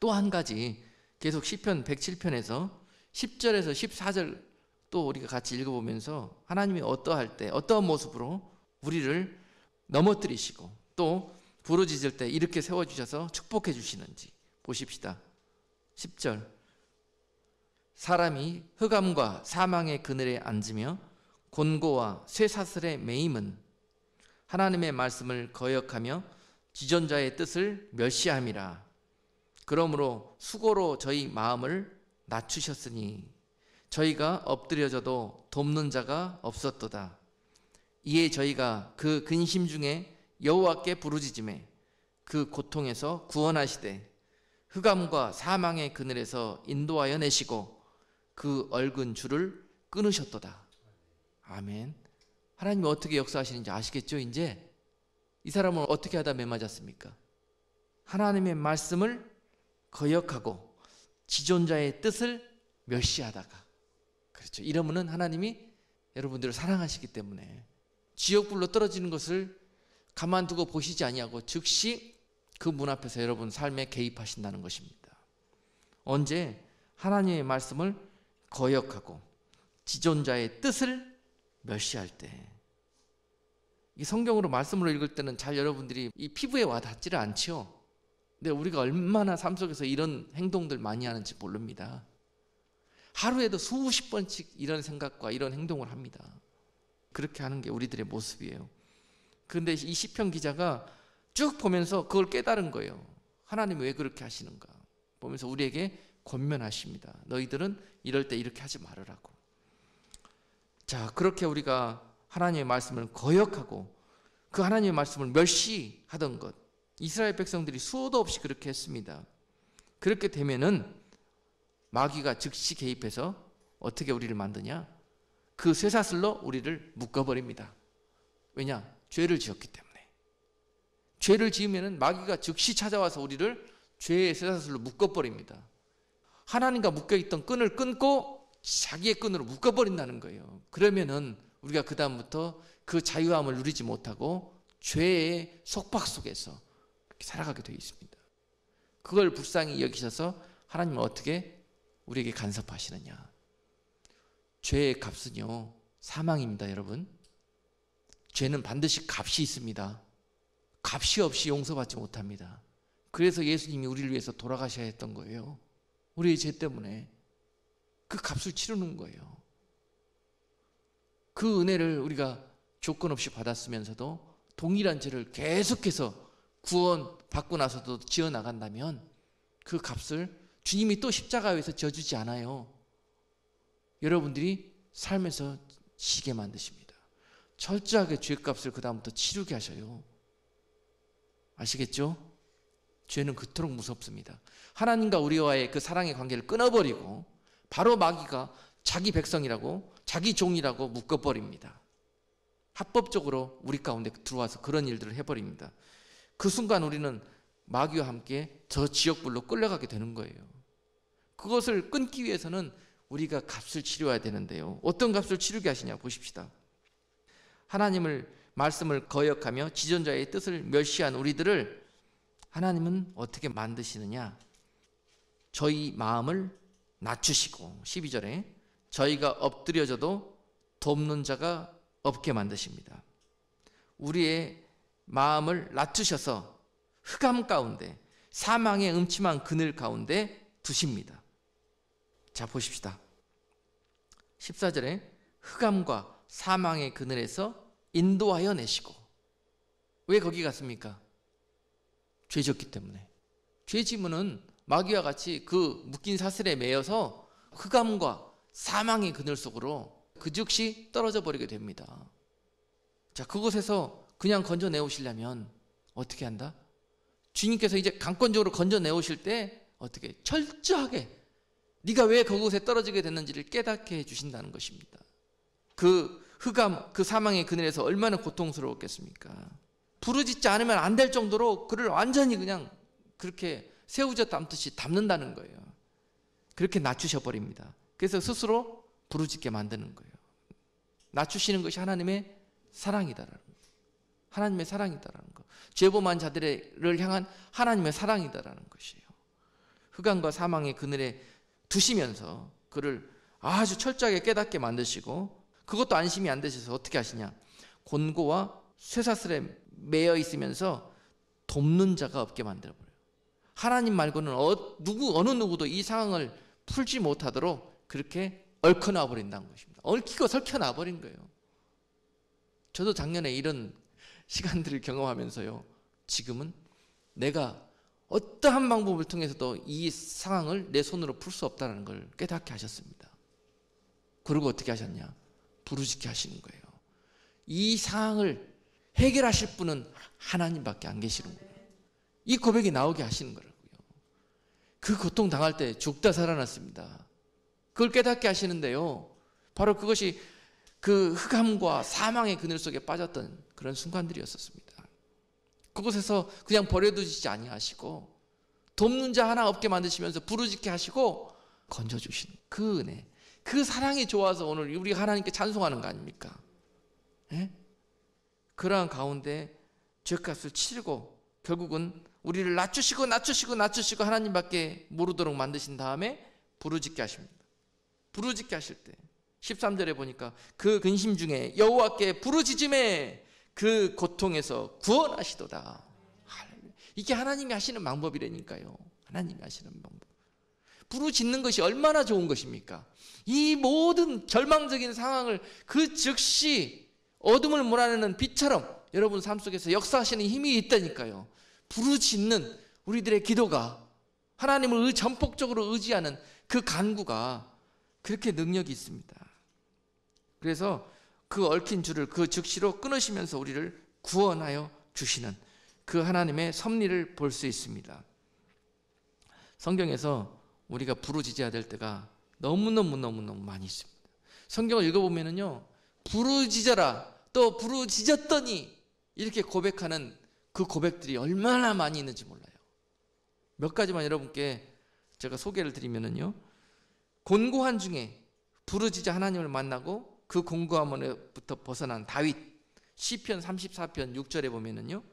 또 한 가지, 계속 시편 107편에서 10절에서 14절 또 우리가 같이 읽어보면서 하나님이 어떠할 때 어떠한 모습으로 우리를 넘어뜨리시고 또 부르짖을 때 이렇게 세워주셔서 축복해 주시는지 보십시다. 10절, 사람이 흑암과 사망의 그늘에 앉으며 곤고와 쇠사슬에 매임은 하나님의 말씀을 거역하며 지존자의 뜻을 멸시함이라. 그러므로 수고로 저희 마음을 낮추셨으니 저희가 엎드려져도 돕는 자가 없었도다. 이에 저희가 그 근심 중에 여호와께 부르짖음에 그 고통에서 구원하시되 흑암과 사망의 그늘에서 인도하여 내시고 그 얽은 줄을 끊으셨도다. 아멘. 하나님이 어떻게 역사하시는지 아시겠죠? 이제 이 사람은 어떻게 하다 매맞았습니까? 하나님의 말씀을 거역하고 지존자의 뜻을 멸시하다가. 그렇죠. 이러면은 하나님이 여러분들을 사랑하시기 때문에 지옥불로 떨어지는 것을 가만두고 보시지 아니하고 즉시 그 문 앞에서 여러분 삶에 개입하신다는 것입니다. 언제? 하나님의 말씀을 거역하고 지존자의 뜻을 멸시할 때. 이 성경으로 말씀을 읽을 때는 잘 여러분들이 이 피부에 와 닿지를 않죠. 근데 우리가 얼마나 삶 속에서 이런 행동들 많이 하는지 모릅니다. 하루에도 수십 번씩 이런 생각과 이런 행동을 합니다. 그렇게 하는 게 우리들의 모습이에요. 그런데 이 시편 기자가 쭉 보면서 그걸 깨달은 거예요. 하나님이 왜 그렇게 하시는가 보면서 우리에게 권면하십니다. 너희들은 이럴 때 이렇게 하지 말으라고. 자, 그렇게 우리가 하나님의 말씀을 거역하고 그 하나님의 말씀을 멸시하던 것, 이스라엘 백성들이 수도 없이 그렇게 했습니다. 그렇게 되면은 마귀가 즉시 개입해서 어떻게 우리를 만드냐? 그 쇠사슬로 우리를 묶어버립니다. 왜냐? 죄를 지었기 때문에. 죄를 지으면은 마귀가 즉시 찾아와서 우리를 죄의 쇠사슬로 묶어버립니다. 하나님과 묶여있던 끈을 끊고 자기의 끈으로 묶어버린다는 거예요. 그러면은 우리가 그 다음부터 그 자유함을 누리지 못하고 죄의 속박 속에서 이렇게 살아가게 되어 있습니다. 그걸 불쌍히 여기셔서 하나님은 어떻게 우리에게 간섭하시느냐? 죄의 값은요, 사망입니다, 여러분. 죄는 반드시 값이 있습니다. 값이 없이 용서받지 못합니다. 그래서 예수님이 우리를 위해서 돌아가셔야 했던 거예요. 우리의 죄 때문에 그 값을 치르는 거예요. 그 은혜를 우리가 조건 없이 받았으면서도 동일한 죄를 계속해서 구원 받고 나서도 지어 나간다면 그 값을 주님이 또 십자가에서 져주지 않아요. 여러분들이 삶에서 지게 만드십니다. 철저하게 죄값을 그 다음부터 치르게 하셔요. 아시겠죠? 죄는 그토록 무섭습니다. 하나님과 우리와의 그 사랑의 관계를 끊어버리고 바로 마귀가 자기 백성이라고 자기 종이라고 묶어버립니다. 합법적으로 우리 가운데 들어와서 그런 일들을 해버립니다. 그 순간 우리는 마귀와 함께 저 지옥불로 끌려가게 되는 거예요. 그것을 끊기 위해서는 우리가 값을 치러야 되는데요. 어떤 값을 치르게 하시냐 보십시다. 하나님을 말씀을 거역하며 지존자의 뜻을 멸시한 우리들을 하나님은 어떻게 만드시느냐? 저희 마음을 낮추시고 12절에 저희가 엎드려져도 돕는 자가 없게 만드십니다. 우리의 마음을 낮추셔서 흑암 가운데 사망의 음침한 그늘 가운데 두십니다. 자, 보십시다. 14절에 흑암과 사망의 그늘에서 인도하여 내시고. 왜 거기 갔습니까? 죄 졌기 때문에. 죄 지면은 마귀와 같이 그 묶인 사슬에 매여서 흑암과 사망의 그늘 속으로 그 즉시 떨어져 버리게 됩니다. 자, 그곳에서 그냥 건져내오시려면 어떻게 한다? 주님께서 이제 강권적으로 건져내오실 때 어떻게? 철저하게 네가 왜 그곳에 떨어지게 됐는지를 깨닫게 해주신다는 것입니다. 그 흑암, 그 사망의 그늘에서 얼마나 고통스러웠겠습니까? 부르짖지 않으면 안 될 정도로 그를 완전히 그냥 그렇게 새우젓 담듯이 담는다는 거예요. 그렇게 낮추셔버립니다. 그래서 스스로 부르짖게 만드는 거예요. 낮추시는 것이 하나님의 사랑이다라는 거. 하나님의 사랑이다라는 거. 죄범한 자들을 향한 하나님의 사랑이다라는 것이에요. 흑암과 사망의 그늘에 두시면서 그를 아주 철저하게 깨닫게 만드시고, 그것도 안심이 안 되셔서 어떻게 하시냐? 곤고와 쇠사슬에 매여 있으면서 돕는 자가 없게 만들어버려요. 하나님 말고는 어느 누구도 이 상황을 풀지 못하도록 그렇게 얽혀놔 버린다는 것입니다. 얽히고 설켜놔 버린 거예요. 저도 작년에 이런 시간들을 경험하면서요, 지금은 내가 어떠한 방법을 통해서도 이 상황을 내 손으로 풀 수 없다는 걸 깨닫게 하셨습니다. 그리고 어떻게 하셨냐? 부르짖게 하시는 거예요. 이 상황을 해결하실 분은 하나님밖에 안 계시는 거예요. 이 고백이 나오게 하시는 거라고요. 그 고통 당할 때 죽다 살아났습니다. 그걸 깨닫게 하시는데요, 바로 그것이 그 흑암과 사망의 그늘 속에 빠졌던 그런 순간들이었었습니다. 그곳에서 그냥 버려두지 아니하시고 돕는 자 하나 없게 만드시면서 부르짖게 하시고 건져주시는 그 은혜, 그 사랑이 좋아서 오늘 우리 하나님께 찬송하는 거 아닙니까? 예? 그러한 가운데 죄값을 치르고 결국은 우리를 낮추시고 하나님밖에 모르도록 만드신 다음에 부르짖게 하십니다. 부르짖게 하실 때 13절에 보니까 그 근심 중에 여호와께 부르짖음에 그 고통에서 구원하시도다. 이게 하나님이 하시는 방법이라니까요. 하나님이 하시는 방법. 부르짖는 것이 얼마나 좋은 것입니까? 이 모든 절망적인 상황을 그 즉시 어둠을 몰아내는 빛처럼 여러분 삶 속에서 역사하시는 힘이 있다니까요. 부르짖는 우리들의 기도가, 하나님을 전폭적으로 의지하는 그 간구가 그렇게 능력이 있습니다. 그래서 그 얽힌 줄을 그 즉시로 끊으시면서 우리를 구원하여 주시는 그 하나님의 섭리를 볼 수 있습니다. 성경에서 우리가 부르짖어야 될 때가 너무너무 많이 있습니다. 성경을 읽어보면요, 부르짖어라, 또 부르짖었더니 이렇게 고백하는 그 고백들이 얼마나 많이 있는지 몰라요. 몇 가지만 여러분께 제가 소개를 드리면요, 곤고한 중에 부르짖어 하나님을 만나고 그 공고함으로부터 벗어난 다윗, 시편 34편 6절에 보면은요,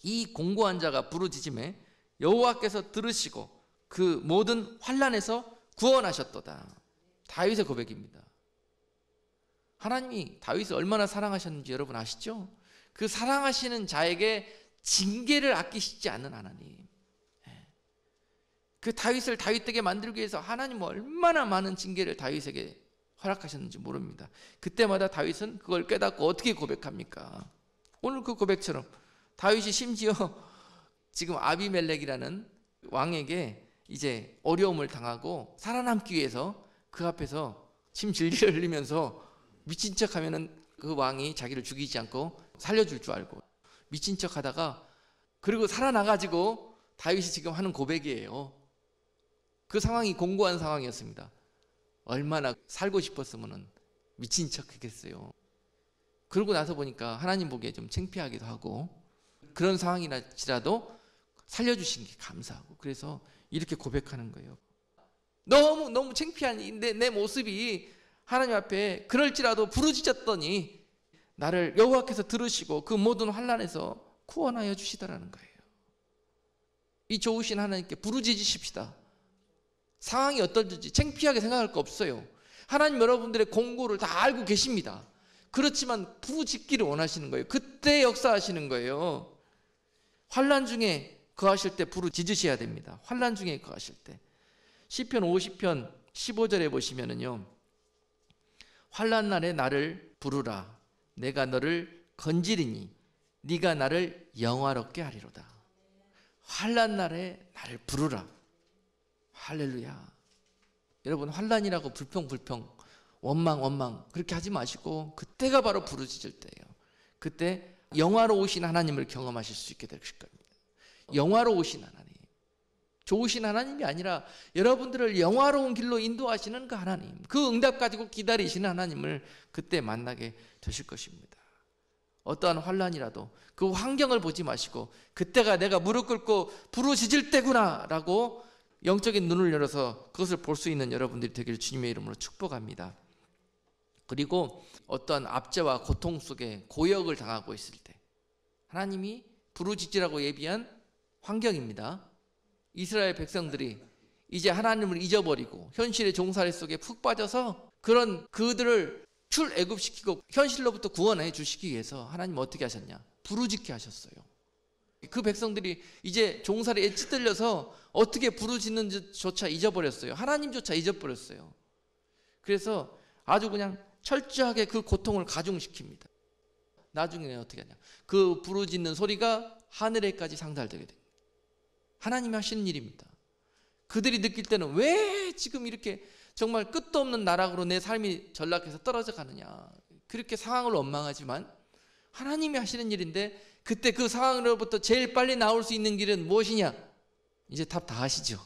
이 공고한 자가 부르짖음에 여호와께서 들으시고 그 모든 환난에서 구원하셨도다. 다윗의 고백입니다. 하나님이 다윗을 얼마나 사랑하셨는지 여러분 아시죠? 그 사랑하시는 자에게 징계를 아끼시지 않는 하나님. 그 다윗을 다윗되게 만들기 위해서 하나님은 얼마나 많은 징계를 다윗에게 허락하셨는지 모릅니다. 그때마다 다윗은 그걸 깨닫고 어떻게 고백합니까? 오늘 그 고백처럼 다윗이 심지어 지금 아비멜렉이라는 왕에게 이제 어려움을 당하고 살아남기 위해서 그 앞에서 침 질질 흘리면서 미친 척 하면은 그 왕이 자기를 죽이지 않고 살려줄 줄 알고 미친 척 하다가 그리고 살아나가지고 다윗이 지금 하는 고백이에요. 그 상황이 공고한 상황이었습니다. 얼마나 살고 싶었으면 미친 척 했겠어요. 그러고 나서 보니까 하나님 보기에 좀 창피하기도 하고 그런 상황이라도 살려주신 게 감사하고 그래서 이렇게 고백하는 거예요. 너무 창피한 내 모습이 하나님 앞에 그럴지라도 부르짖었더니 나를 여호와께서 들으시고 그 모든 환난에서 구원하여 주시더라는 거예요. 이 좋으신 하나님께 부르짖으십시다. 상황이 어떨지 창피하게 생각할 거 없어요. 하나님 여러분들의 공고를 다 알고 계십니다. 그렇지만 부르짖기를 원하시는 거예요. 그때 역사하시는 거예요. 환난 중에 거하실 때 부르짖으셔야 됩니다. 환난 중에 거하실 때. 시편 50편 15절에 보시면은요, 환난 날에 나를 부르라. 내가 너를 건지리니 네가 나를 영화롭게 하리로다. 환난 날에 나를 부르라. 할렐루야. 여러분, 환난이라고 불평 원망 그렇게 하지 마시고 그때가 바로 부르짖을 때예요. 그때 영화로우신 하나님을 경험하실 수 있게 되실 겁니다. 영화로우신 하나님, 좋으신 하나님이 아니라 여러분들을 영화로운 길로 인도하시는 그 하나님, 그 응답 가지고 기다리시는 하나님을 그때 만나게 되실 것입니다. 어떠한 환난이라도 그 환경을 보지 마시고 그때가 내가 무릎 꿇고 부르짖을 때구나 라고 영적인 눈을 열어서 그것을 볼 수 있는 여러분들이 되기를 주님의 이름으로 축복합니다. 그리고 어떠한 압제와 고통 속에 고역을 당하고 있을 때 하나님이 부르짖으라고 예비한 환경입니다. 이스라엘 백성들이 이제 하나님을 잊어버리고 현실의 종살이 속에 푹 빠져서 그런 그들을 출애굽시키고 현실로부터 구원해 주시기 위해서 하나님 어떻게 하셨냐? 부르짖게 하셨어요. 그 백성들이 이제 종살이에 찌들려서 어떻게 부르짖는지조차 잊어버렸어요. 하나님조차 잊어버렸어요. 그래서 아주 그냥 철저하게 그 고통을 가중시킵니다. 나중에는 어떻게 하냐, 그 부르짖는 소리가 하늘에까지 상달되게 됩니다. 하나님이 하시는 일입니다. 그들이 느낄 때는 왜 지금 이렇게 정말 끝도 없는 나락으로 내 삶이 전락해서 떨어져 가느냐, 그렇게 상황을 원망하지만 하나님이 하시는 일인데, 그때 그 상황으로부터 제일 빨리 나올 수 있는 길은 무엇이냐? 이제 답 다 아시죠?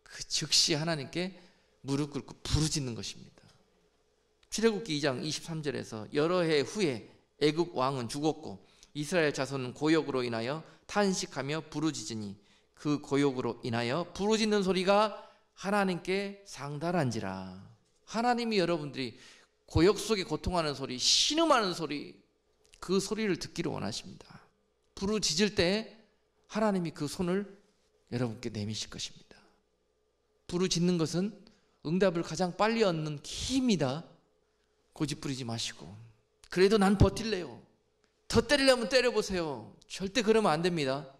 그 즉시 하나님께 무릎 꿇고 부르짖는 것입니다. 출애굽기 2장 23절에서 여러 해 후에 애굽 왕은 죽었고 이스라엘 자손은 고욕으로 인하여 탄식하며 부르짖으니 그 고욕으로 인하여 부르짖는 소리가 하나님께 상달한지라. 하나님이 여러분들이 고욕 속에 고통하는 소리, 신음하는 소리, 그 소리를 듣기를 원하십니다. 부르짖을 때 하나님이 그 손을 여러분께 내미실 것입니다. 부르짖는 것은 응답을 가장 빨리 얻는 키입니다. 고집 부리지 마시고, 그래도 난 버틸래요, 더 때리려면 때려보세요, 절대 그러면 안 됩니다.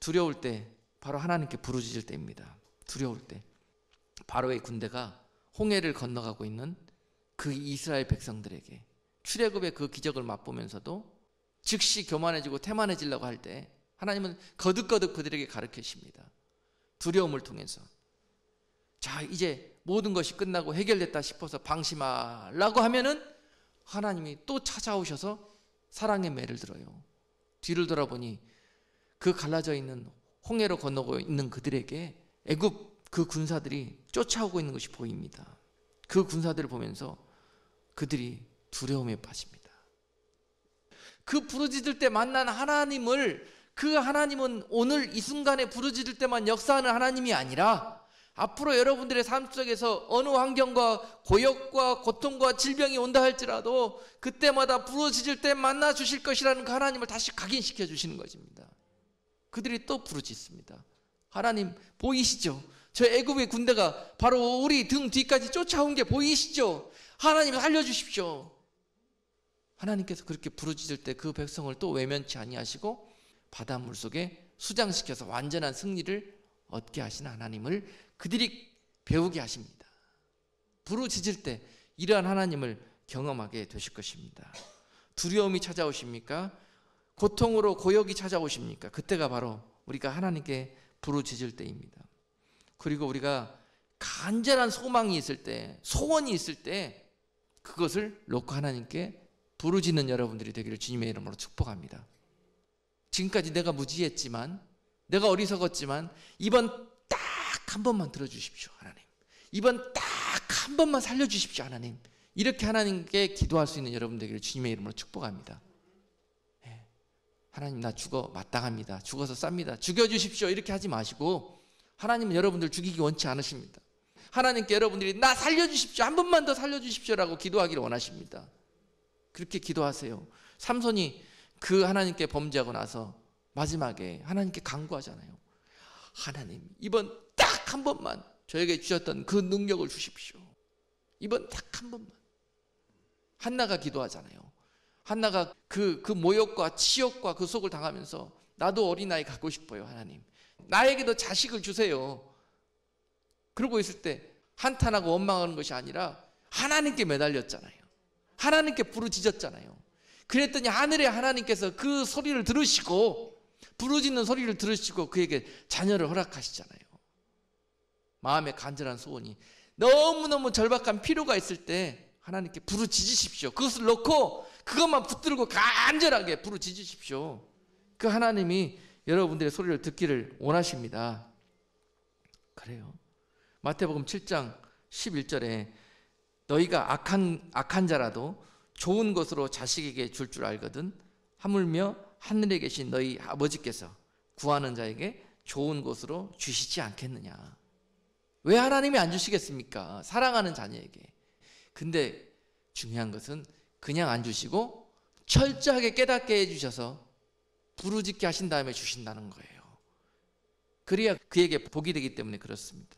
두려울 때 바로 하나님께 부르짖을 때입니다. 두려울 때 바로의 군대가 홍해를 건너가고 있는 그 이스라엘 백성들에게 출애굽의 그 기적을 맛보면서도 즉시 교만해지고 태만해지려고 할 때 하나님은 거듭거듭 그들에게 가르치십니다. 두려움을 통해서. 자, 이제 모든 것이 끝나고 해결됐다 싶어서 방심하려고 하면은 하나님이 또 찾아오셔서 사랑의 매를 들어요. 뒤를 돌아보니 그 갈라져 있는 홍해로 건너고 있는 그들에게 애굽 그 군사들이 쫓아오고 있는 것이 보입니다. 그 군사들을 보면서 그들이 두려움에 빠집니다. 그 부르짖을 때 만난 하나님을, 그 하나님은 오늘 이 순간에 부르짖을 때만 역사하는 하나님이 아니라 앞으로 여러분들의 삶 속에서 어느 환경과 고역과 고통과 질병이 온다 할지라도 그때마다 부르짖을 때 만나 주실 것이라는 그 하나님을 다시 각인시켜 주시는 것입니다. 그들이 또 부르짖습니다. 하나님 보이시죠? 저 애굽의 군대가 바로 우리 등 뒤까지 쫓아온 게 보이시죠? 하나님 살려주십시오. 하나님께서 그렇게 부르짖을 때 그 백성을 또 외면치 아니하시고 바닷물 속에 수장시켜서 완전한 승리를 얻게 하시는 하나님을 그들이 배우게 하십니다. 부르짖을 때 이러한 하나님을 경험하게 되실 것입니다. 두려움이 찾아오십니까? 고통으로 고역이 찾아오십니까? 그때가 바로 우리가 하나님께 부르짖을 때입니다. 그리고 우리가 간절한 소망이 있을 때, 소원이 있을 때 그것을 놓고 하나님께 부르짖는 여러분들이 되기를 주님의 이름으로 축복합니다. 지금까지 내가 무지했지만, 내가 어리석었지만 이번 딱 한 번만 들어주십시오 하나님, 이번 딱 한 번만 살려주십시오 하나님, 이렇게 하나님께 기도할 수 있는 여러분 되기를 주님의 이름으로 축복합니다. 하나님 나 죽어 마땅합니다, 죽어서 쌉니다, 죽여주십시오 이렇게 하지 마시고, 하나님은 여러분들 죽이기 원치 않으십니다. 하나님께 여러분들이 나 살려주십시오, 한 번만 더 살려주십시오라고 기도하기를 원하십니다. 그렇게 기도하세요. 삼손이 그 하나님께 범죄하고 나서 마지막에 하나님께 간구하잖아요. 하나님 이번 딱 한 번만 저에게 주셨던 그 능력을 주십시오, 이번 딱 한 번만. 한나가 기도하잖아요. 한나가 그 모욕과 치욕과 그 속을 당하면서 나도 어린아이 갖고 싶어요 하나님, 나에게도 자식을 주세요. 그러고 있을 때 한탄하고 원망하는 것이 아니라 하나님께 매달렸잖아요. 하나님께 부르짖었잖아요. 그랬더니 하늘의 하나님께서 그 소리를 들으시고, 부르짖는 소리를 들으시고 그에게 자녀를 허락하시잖아요. 마음의 간절한 소원이, 너무너무 절박한 필요가 있을 때 하나님께 부르짖으십시오. 그것을 놓고 그것만 붙들고 간절하게 부르짖으십시오. 그 하나님이 여러분들의 소리를 듣기를 원하십니다. 그래요. 마태복음 7장 11절에 너희가 악한 자라도 좋은 것으로 자식에게 줄 줄 알거든 하물며 하늘에 계신 너희 아버지께서 구하는 자에게 좋은 것으로 주시지 않겠느냐. 왜 하나님이 안 주시겠습니까? 사랑하는 자녀에게. 근데 중요한 것은 그냥 안 주시고 철저하게 깨닫게 해주셔서 부르짖게 하신 다음에 주신다는 거예요. 그래야 그에게 복이 되기 때문에 그렇습니다.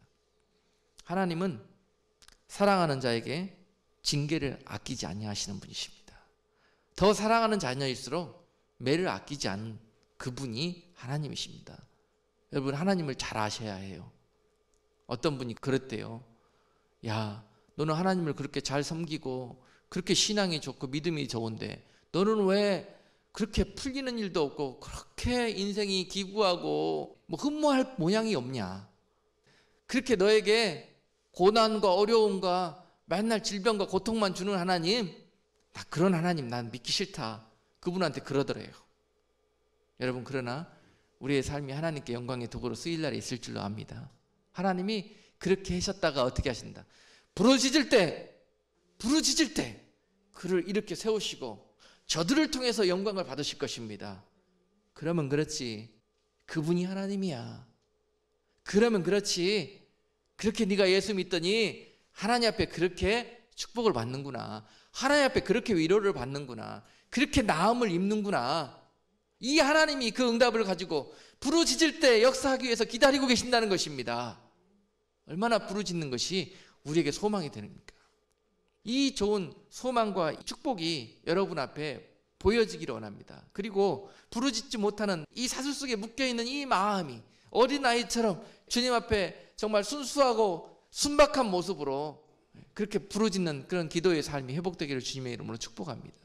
하나님은 사랑하는 자에게 징계를 아끼지 아니하시는 분이십니다. 더 사랑하는 자녀일수록 매를 아끼지 않은 그분이 하나님이십니다. 여러분, 하나님을 잘 아셔야 해요. 어떤 분이 그랬대요. 야, 너는 하나님을 그렇게 잘 섬기고 그렇게 신앙이 좋고 믿음이 좋은데 너는 왜 그렇게 풀리는 일도 없고 그렇게 인생이 기구하고 뭐 흠모할 모양이 없냐? 그렇게 너에게 고난과 어려움과 맨날 질병과 고통만 주는 하나님, 나 그런 하나님 난 믿기 싫다. 그분한테 그러더래요. 여러분, 그러나 우리의 삶이 하나님께 영광의 도구로 쓰일 날이 있을 줄로 압니다. 하나님이 그렇게 하셨다가 어떻게 하신다? 부르짖을 때 그를 이렇게 세우시고 저들을 통해서 영광을 받으실 것입니다. 그러면 그렇지, 그분이 하나님이야. 그러면 그렇지, 그렇게 네가 예수 믿더니 하나님 앞에 그렇게 축복을 받는구나, 하나님 앞에 그렇게 위로를 받는구나, 그렇게 나음을 입는구나. 이 하나님이 그 응답을 가지고 부르짖을 때 역사하기 위해서 기다리고 계신다는 것입니다. 얼마나 부르짖는 것이 우리에게 소망이 되니까. 이 좋은 소망과 축복이 여러분 앞에 보여지기를 원합니다. 그리고 부르짖지 못하는 이 사슬 속에 묶여있는 이 마음이 어린아이처럼 주님 앞에 정말 순수하고 순박한 모습으로 그렇게 부르짖는 그런 기도의 삶이 회복되기를 주님의 이름으로 축복합니다.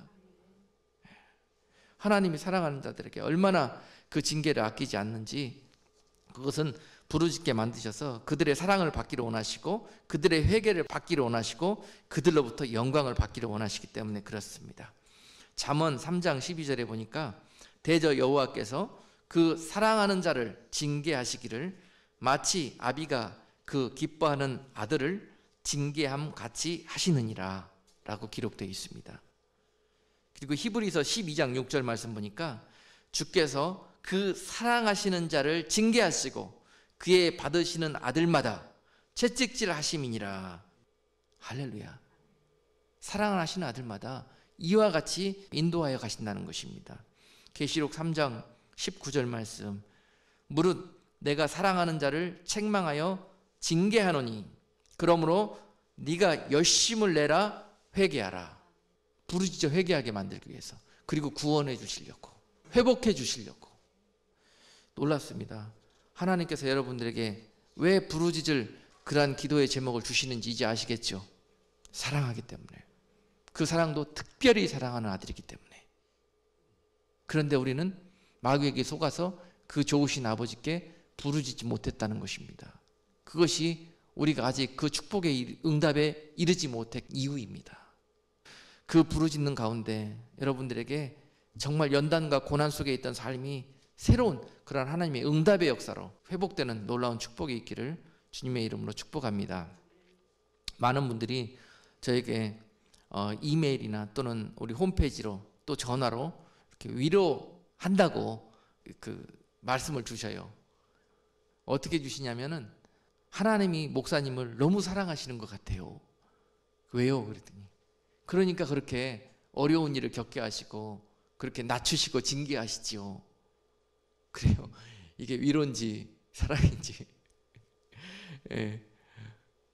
하나님이 사랑하는 자들에게 얼마나 그 징계를 아끼지 않는지, 그것은 부르짖게 만드셔서 그들의 사랑을 받기를 원하시고 그들의 회개를 받기를 원하시고 그들로부터 영광을 받기를 원하시기 때문에 그렇습니다. 잠언 3장 12절에 보니까 대저 여호와께서 그 사랑하는 자를 징계하시기를 마치 아비가 그 기뻐하는 아들을 징계함 같이 하시느니라 라고 기록되어 있습니다. 그리고 히브리서 12장 6절 말씀 보니까 주께서 그 사랑하시는 자를 징계하시고 그의 받으시는 아들마다 채찍질 하심이니라. 할렐루야. 사랑을 하시는 아들마다 이와 같이 인도하여 가신다는 것입니다. 계시록 3장 19절 말씀, 무릇 내가 사랑하는 자를 책망하여 징계하노니 그러므로 네가 열심을 내라. 회개하라. 부르짖어 회개하게 만들기 위해서, 그리고 구원해 주시려고, 회복해 주시려고. 놀랍습니다. 하나님께서 여러분들에게 왜 부르짖을 그러한 기도의 제목을 주시는지 이제 아시겠죠? 사랑하기 때문에. 그 사랑도 특별히 사랑하는 아들이기 때문에. 그런데 우리는 마귀에게 속아서 그 좋으신 아버지께 부르짖지 못했다는 것입니다. 그것이 우리가 아직 그 축복의 응답에 이르지 못한 이유입니다. 그 부르짖는 가운데 여러분들에게 정말 연단과 고난 속에 있던 삶이 새로운 그런 하나님의 응답의 역사로 회복되는 놀라운 축복이 있기를 주님의 이름으로 축복합니다. 많은 분들이 저에게 이메일이나 또는 우리 홈페이지로 또 전화로 이렇게 위로한다고 그 말씀을 주셔요. 어떻게 주시냐면은 하나님이 목사님을 너무 사랑하시는 것 같아요. 왜요? 그랬더니 그러니까 그렇게 어려운 일을 겪게 하시고 그렇게 낮추시고 징계하시지요. 그래요. 이게 위로인지 사랑인지. 예,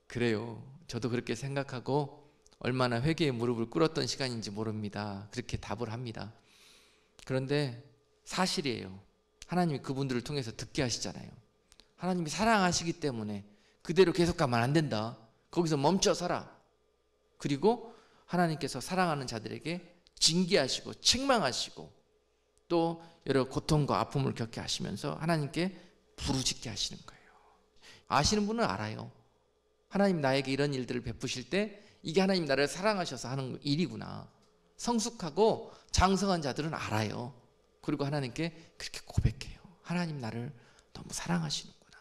그래요. 저도 그렇게 생각하고 얼마나 회개의 무릎을 꿇었던 시간인지 모릅니다. 그렇게 답을 합니다. 그런데 사실이에요. 하나님이 그분들을 통해서 듣게 하시잖아요. 하나님이 사랑하시기 때문에 그대로 계속 가면 안 된다. 거기서 멈춰 서라. 그리고 하나님께서 사랑하는 자들에게 징계하시고 책망하시고 또 여러 고통과 아픔을 겪게 하시면서 하나님께 부르짖게 하시는 거예요. 아시는 분은 알아요. 하나님 나에게 이런 일들을 베푸실 때 이게 하나님 나를 사랑하셔서 하는 일이구나. 성숙하고 장성한 자들은 알아요. 그리고 하나님께 그렇게 고백해요. 하나님 나를 너무 사랑하시는구나.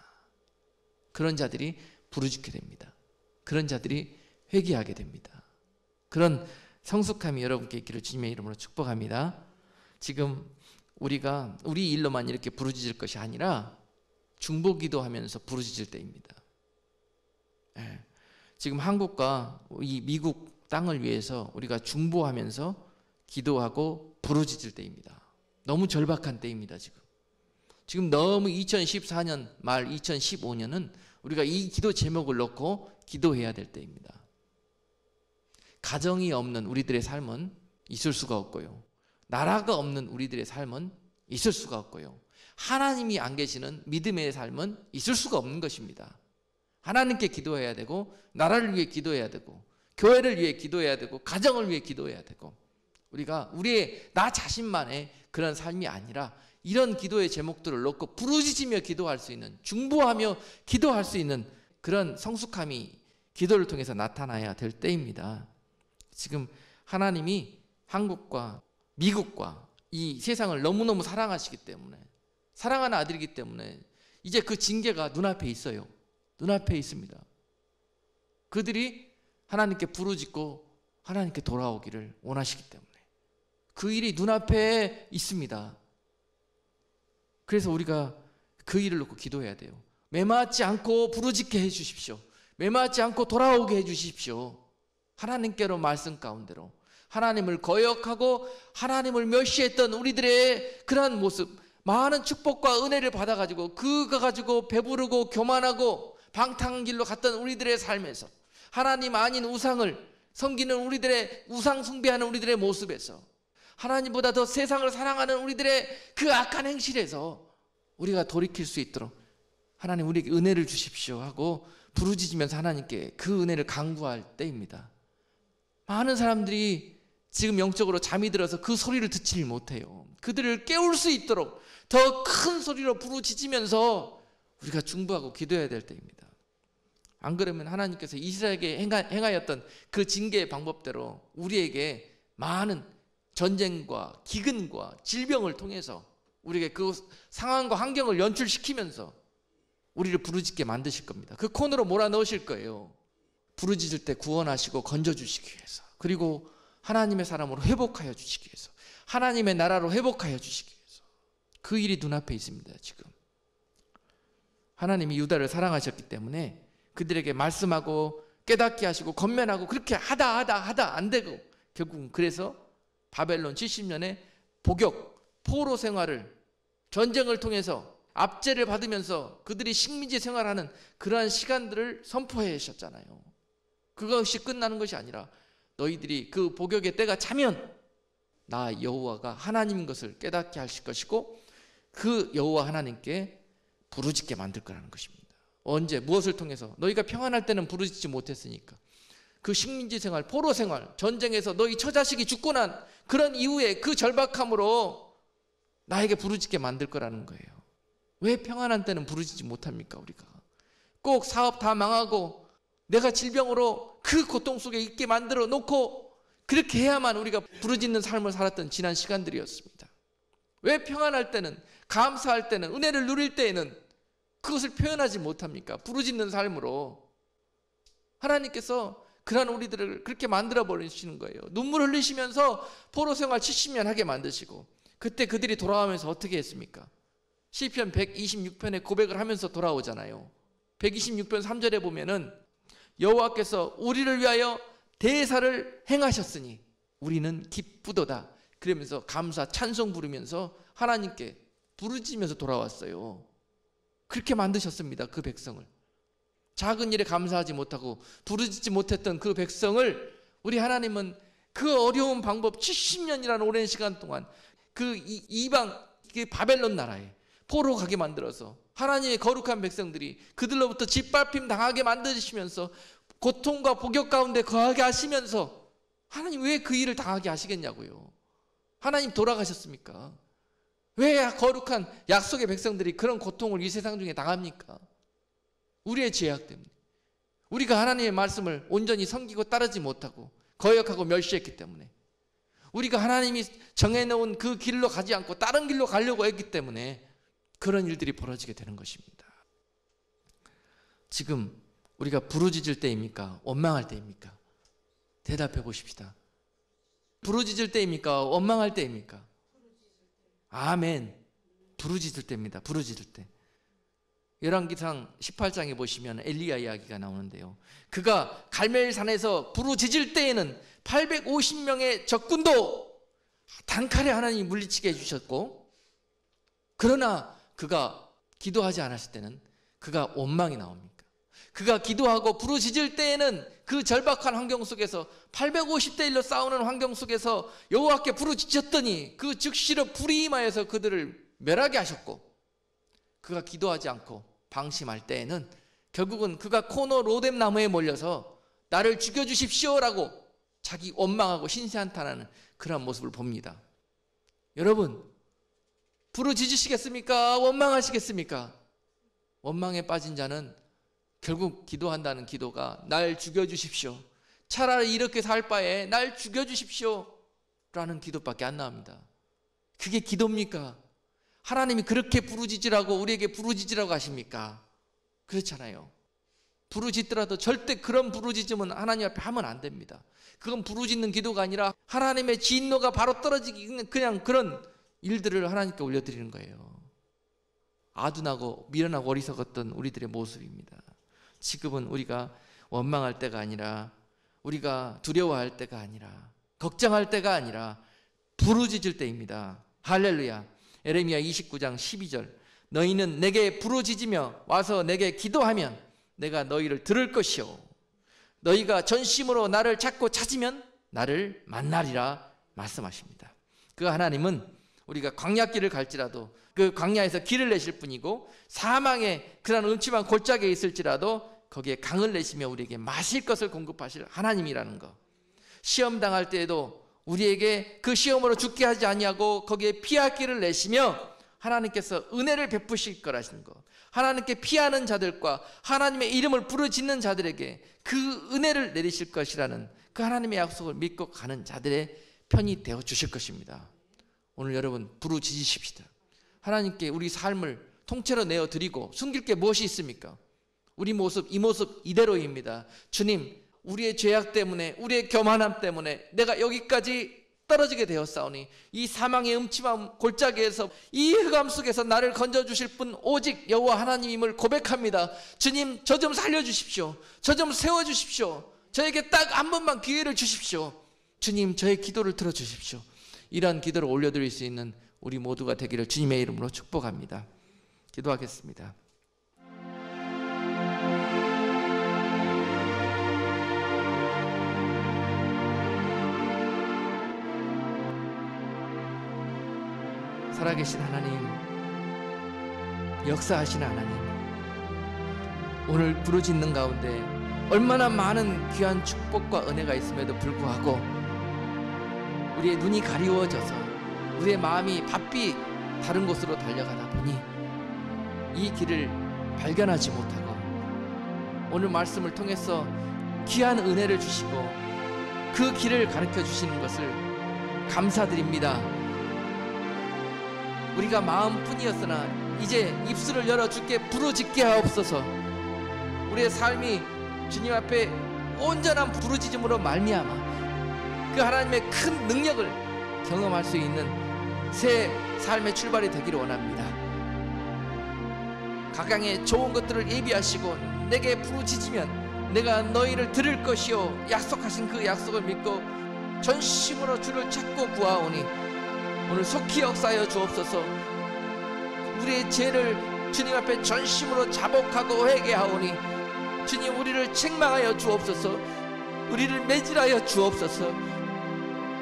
그런 자들이 부르짖게 됩니다. 그런 자들이 회개하게 됩니다. 그런 성숙함이 여러분께 있기를 주님의 이름으로 축복합니다. 지금 우리가 우리 일로만 이렇게 부르짖을 것이 아니라 중보기도하면서 부르짖을 때입니다. 예. 지금 한국과 이 미국 땅을 위해서 우리가 중보하면서 기도하고 부르짖을 때입니다. 너무 절박한 때입니다. 지금 너무 2014년 말 2015년은 우리가 이 기도 제목을 놓고 기도해야 될 때입니다. 가정이 없는 우리들의 삶은 있을 수가 없고요. 나라가 없는 우리들의 삶은 있을 수가 없고요. 하나님이 안 계시는 믿음의 삶은 있을 수가 없는 것입니다. 하나님께 기도해야 되고, 나라를 위해 기도해야 되고, 교회를 위해 기도해야 되고, 가정을 위해 기도해야 되고, 우리가 우리의 나 자신만의 그런 삶이 아니라 이런 기도의 제목들을 놓고 부르짖으며 기도할 수 있는, 중보하며 기도할 수 있는 그런 성숙함이 기도를 통해서 나타나야 될 때입니다. 지금 하나님이 한국과 미국과 이 세상을 너무너무 사랑하시기 때문에, 사랑하는 아들이기 때문에 이제 그 징계가 눈앞에 있어요. 눈앞에 있습니다. 그들이 하나님께 부르짖고 하나님께 돌아오기를 원하시기 때문에 그 일이 눈앞에 있습니다. 그래서 우리가 그 일을 놓고 기도해야 돼요. 매맞지 않고 부르짖게 해주십시오. 매맞지 않고 돌아오게 해주십시오. 하나님께로, 말씀 가운데로 하나님을 거역하고 하나님을 멸시했던 우리들의 그러한 모습, 많은 축복과 은혜를 받아가지고 그거 가지고 배부르고 교만하고 방탕한 길로 갔던 우리들의 삶에서, 하나님 아닌 우상을 섬기는 우리들의, 우상 숭배하는 우리들의 모습에서, 하나님보다 더 세상을 사랑하는 우리들의 그 악한 행실에서 우리가 돌이킬 수 있도록 하나님 우리에게 은혜를 주십시오 하고 부르짖으면서 하나님께 그 은혜를 간구할 때입니다. 많은 사람들이 지금 영적으로 잠이 들어서 그 소리를 듣지 못해요. 그들을 깨울 수 있도록 더 큰 소리로 부르짖으면서 우리가 중보하고 기도해야 될 때입니다. 안 그러면 하나님께서 이스라엘에게 행하였던 그 징계의 방법대로 우리에게 많은 전쟁과 기근과 질병을 통해서 우리에게 그 상황과 환경을 연출시키면서 우리를 부르짖게 만드실 겁니다. 그 코너로 몰아넣으실 거예요. 부르짖을 때 구원하시고 건져주시기 위해서, 그리고 하나님의 사람으로 회복하여 주시기 위해서, 하나님의 나라로 회복하여 주시기 위해서 그 일이 눈앞에 있습니다. 지금 하나님이 유다를 사랑하셨기 때문에 그들에게 말씀하고 깨닫게 하시고 권면하고 그렇게 하다 안 되고, 결국은 그래서 바벨론 70년의 복역, 포로 생활을, 전쟁을 통해서 압제를 받으면서 그들이 식민지 생활하는 그러한 시간들을 선포해 하셨잖아요. 그것이 끝나는 것이 아니라 너희들이 그 복역의 때가 차면 나 여호와가 하나님인 것을 깨닫게 하실 것이고 그 여호와 하나님께 부르짖게 만들 거라는 것입니다. 언제, 무엇을 통해서? 너희가 평안할 때는 부르짖지 못했으니까. 그 식민지 생활, 포로 생활, 전쟁에서 너희 처자식이 죽고 난 그런 이후에 그 절박함으로 나에게 부르짖게 만들 거라는 거예요. 왜 평안한 때는 부르짖지 못합니까? 우리가 꼭 사업 다 망하고 내가 질병으로 그 고통 속에 있게 만들어 놓고 그렇게 해야만 우리가 부르짖는 삶을 살았던 지난 시간들이었습니다. 왜 평안할 때는, 감사할 때는, 은혜를 누릴 때에는 그것을 표현하지 못합니까? 부르짖는 삶으로. 하나님께서 그런 우리들을 그렇게 만들어 버리시는 거예요. 눈물 흘리시면서 포로 생활 70년 하게 만드시고, 그때 그들이 돌아오면서 어떻게 했습니까? 시편 126편에 고백을 하면서 돌아오잖아요. 126편 3절에 보면은 여호와께서 우리를 위하여 대사를 행하셨으니 우리는 기쁘도다. 그러면서 감사 찬송 부르면서 하나님께 부르짖으면서 돌아왔어요. 그렇게 만드셨습니다. 그 백성을. 작은 일에 감사하지 못하고 부르짖지 못했던 그 백성을 우리 하나님은 그 어려운 방법, 70년이라는 오랜 시간 동안 그 이방, 그 바벨론 나라에 포로 가게 만들어서 하나님의 거룩한 백성들이 그들로부터 짓밟힘 당하게 만드시면서 고통과 복역 가운데 거하게 하시면서, 하나님 왜 그 일을 당하게 하시겠냐고요. 하나님 돌아가셨습니까? 왜 거룩한 약속의 백성들이 그런 고통을 이 세상 중에 당합니까? 우리의 죄악 때문에. 우리가 하나님의 말씀을 온전히 섬기고 따르지 못하고 거역하고 멸시했기 때문에, 우리가 하나님이 정해놓은 그 길로 가지 않고 다른 길로 가려고 했기 때문에 그런 일들이 벌어지게 되는 것입니다. 지금 우리가 부르짖을 때입니까? 원망할 때입니까? 대답해 보십시다. 부르짖을 때입니까? 원망할 때입니까? 아멘. 부르짖을 때입니다. 부르짖을 때. 열왕기상 18장에 보시면 엘리야 이야기가 나오는데요. 그가 갈멜산에서 부르짖을 때에는 850명의 적군도 단칼에 하나님이 물리치게 해주셨고, 그러나 그가 기도하지 않았을 때는 그가 원망이 나옵니까? 그가 기도하고 부르짖을 때에는 그 절박한 환경 속에서 850대 1로 싸우는 환경 속에서 여호와께 부르짖었더니 그 즉시로 불이 임하여서 그들을 멸하게 하셨고, 그가 기도하지 않고 방심할 때에는 결국은 그가 코너 로뎀 나무에 몰려서 나를 죽여주십시오라고 자기 원망하고 신세한탄하는 그런 모습을 봅니다. 여러분, 부르짖으시겠습니까? 원망하시겠습니까? 원망에 빠진 자는 결국 기도한다는 기도가 날 죽여주십시오, 차라리 이렇게 살 바에 날 죽여주십시오 라는 기도밖에 안 나옵니다. 그게 기도입니까? 하나님이 그렇게 부르짖으라고 우리에게 부르짖으라고 하십니까? 그렇잖아요. 부르짖더라도 절대 그런 부르짖음은 하나님 앞에 하면 안 됩니다. 그건 부르짖는 기도가 아니라 하나님의 진노가 바로 떨어지기, 그냥 그런 일들을 하나님께 올려드리는 거예요. 아둔하고 미련하고 어리석었던 우리들의 모습입니다. 지금은 우리가 원망할 때가 아니라, 우리가 두려워할 때가 아니라, 걱정할 때가 아니라 부르짖을 때입니다. 할렐루야. 에레미야 29장 12절, 너희는 내게 부르짖으며 와서 내게 기도하면 내가 너희를 들을 것이요, 너희가 전심으로 나를 찾고 찾으면 나를 만나리라 말씀하십니다. 그 하나님은 우리가 광야길을 갈지라도 그 광야에서 길을 내실 분이고, 사망의 그런 음침한 골짜기에 있을지라도 거기에 강을 내시며 우리에게 마실 것을 공급하실 하나님이라는 것. 시험 당할 때에도 우리에게 그 시험으로 죽게 하지 아니하고 거기에 피할 길을 내시며 하나님께서 은혜를 베푸실 거라시는 것. 하나님께 피하는 자들과 하나님의 이름을 부르짖는 자들에게 그 은혜를 내리실 것이라는 그 하나님의 약속을 믿고 가는 자들의 편이 되어 주실 것입니다. 오늘 여러분 부르짖으십시다. 하나님께 우리 삶을 통째로 내어드리고 숨길 게 무엇이 있습니까? 우리 모습, 이 모습 이대로입니다. 주님, 우리의 죄악 때문에, 우리의 교만함 때문에 내가 여기까지 떨어지게 되었사오니 이 사망의 음침한 골짜기에서, 이 흑암 속에서 나를 건져주실 분 오직 여호와 하나님임을 고백합니다. 주님, 저 좀 살려주십시오. 저 좀 세워주십시오. 저에게 딱 한 번만 기회를 주십시오. 주님, 저의 기도를 들어주십시오. 이러한 기도를 올려드릴 수 있는 우리 모두가 되기를 주님의 이름으로 축복합니다. 기도하겠습니다. 살아계신 하나님, 역사하시는 하나님, 오늘 부르짖는 가운데 얼마나 많은 귀한 축복과 은혜가 있음에도 불구하고 우리의 눈이 가리워져서 우리의 마음이 바삐 다른 곳으로 달려가다 보니 이 길을 발견하지 못하고, 오늘 말씀을 통해서 귀한 은혜를 주시고 그 길을 가르쳐 주시는 것을 감사드립니다. 우리가 마음뿐이었으나 이제 입술을 열어 주께 부르짖게 하옵소서. 우리의 삶이 주님 앞에 온전한 부르짖음으로 말미암아 그 하나님의 큰 능력을 경험할 수 있는 새 삶의 출발이 되기를 원합니다. 각양의 좋은 것들을 예비하시고 내게 부르짖으면 내가 너희를 들을 것이요 약속하신 그 약속을 믿고 전심으로 주를 찾고 구하오니 오늘 속히 역사하여 주옵소서. 우리의 죄를 주님 앞에 전심으로 자복하고 회개하오니 주님, 우리를 책망하여 주옵소서. 우리를 매질하여 주옵소서.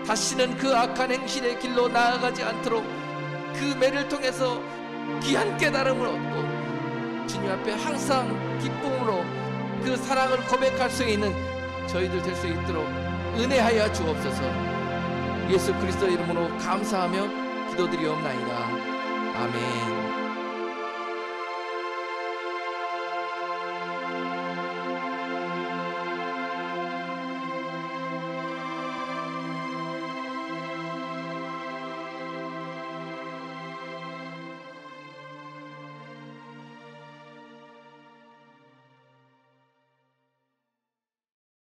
다시는 그 악한 행실의 길로 나아가지 않도록 그 매를 통해서 귀한 깨달음을 얻고 주님 앞에 항상 기쁨으로 그 사랑을 고백할 수 있는 저희들 될 수 있도록 은혜하여 주옵소서. 예수 그리스도 이름으로 감사하며 기도드리옵나이다. 아멘.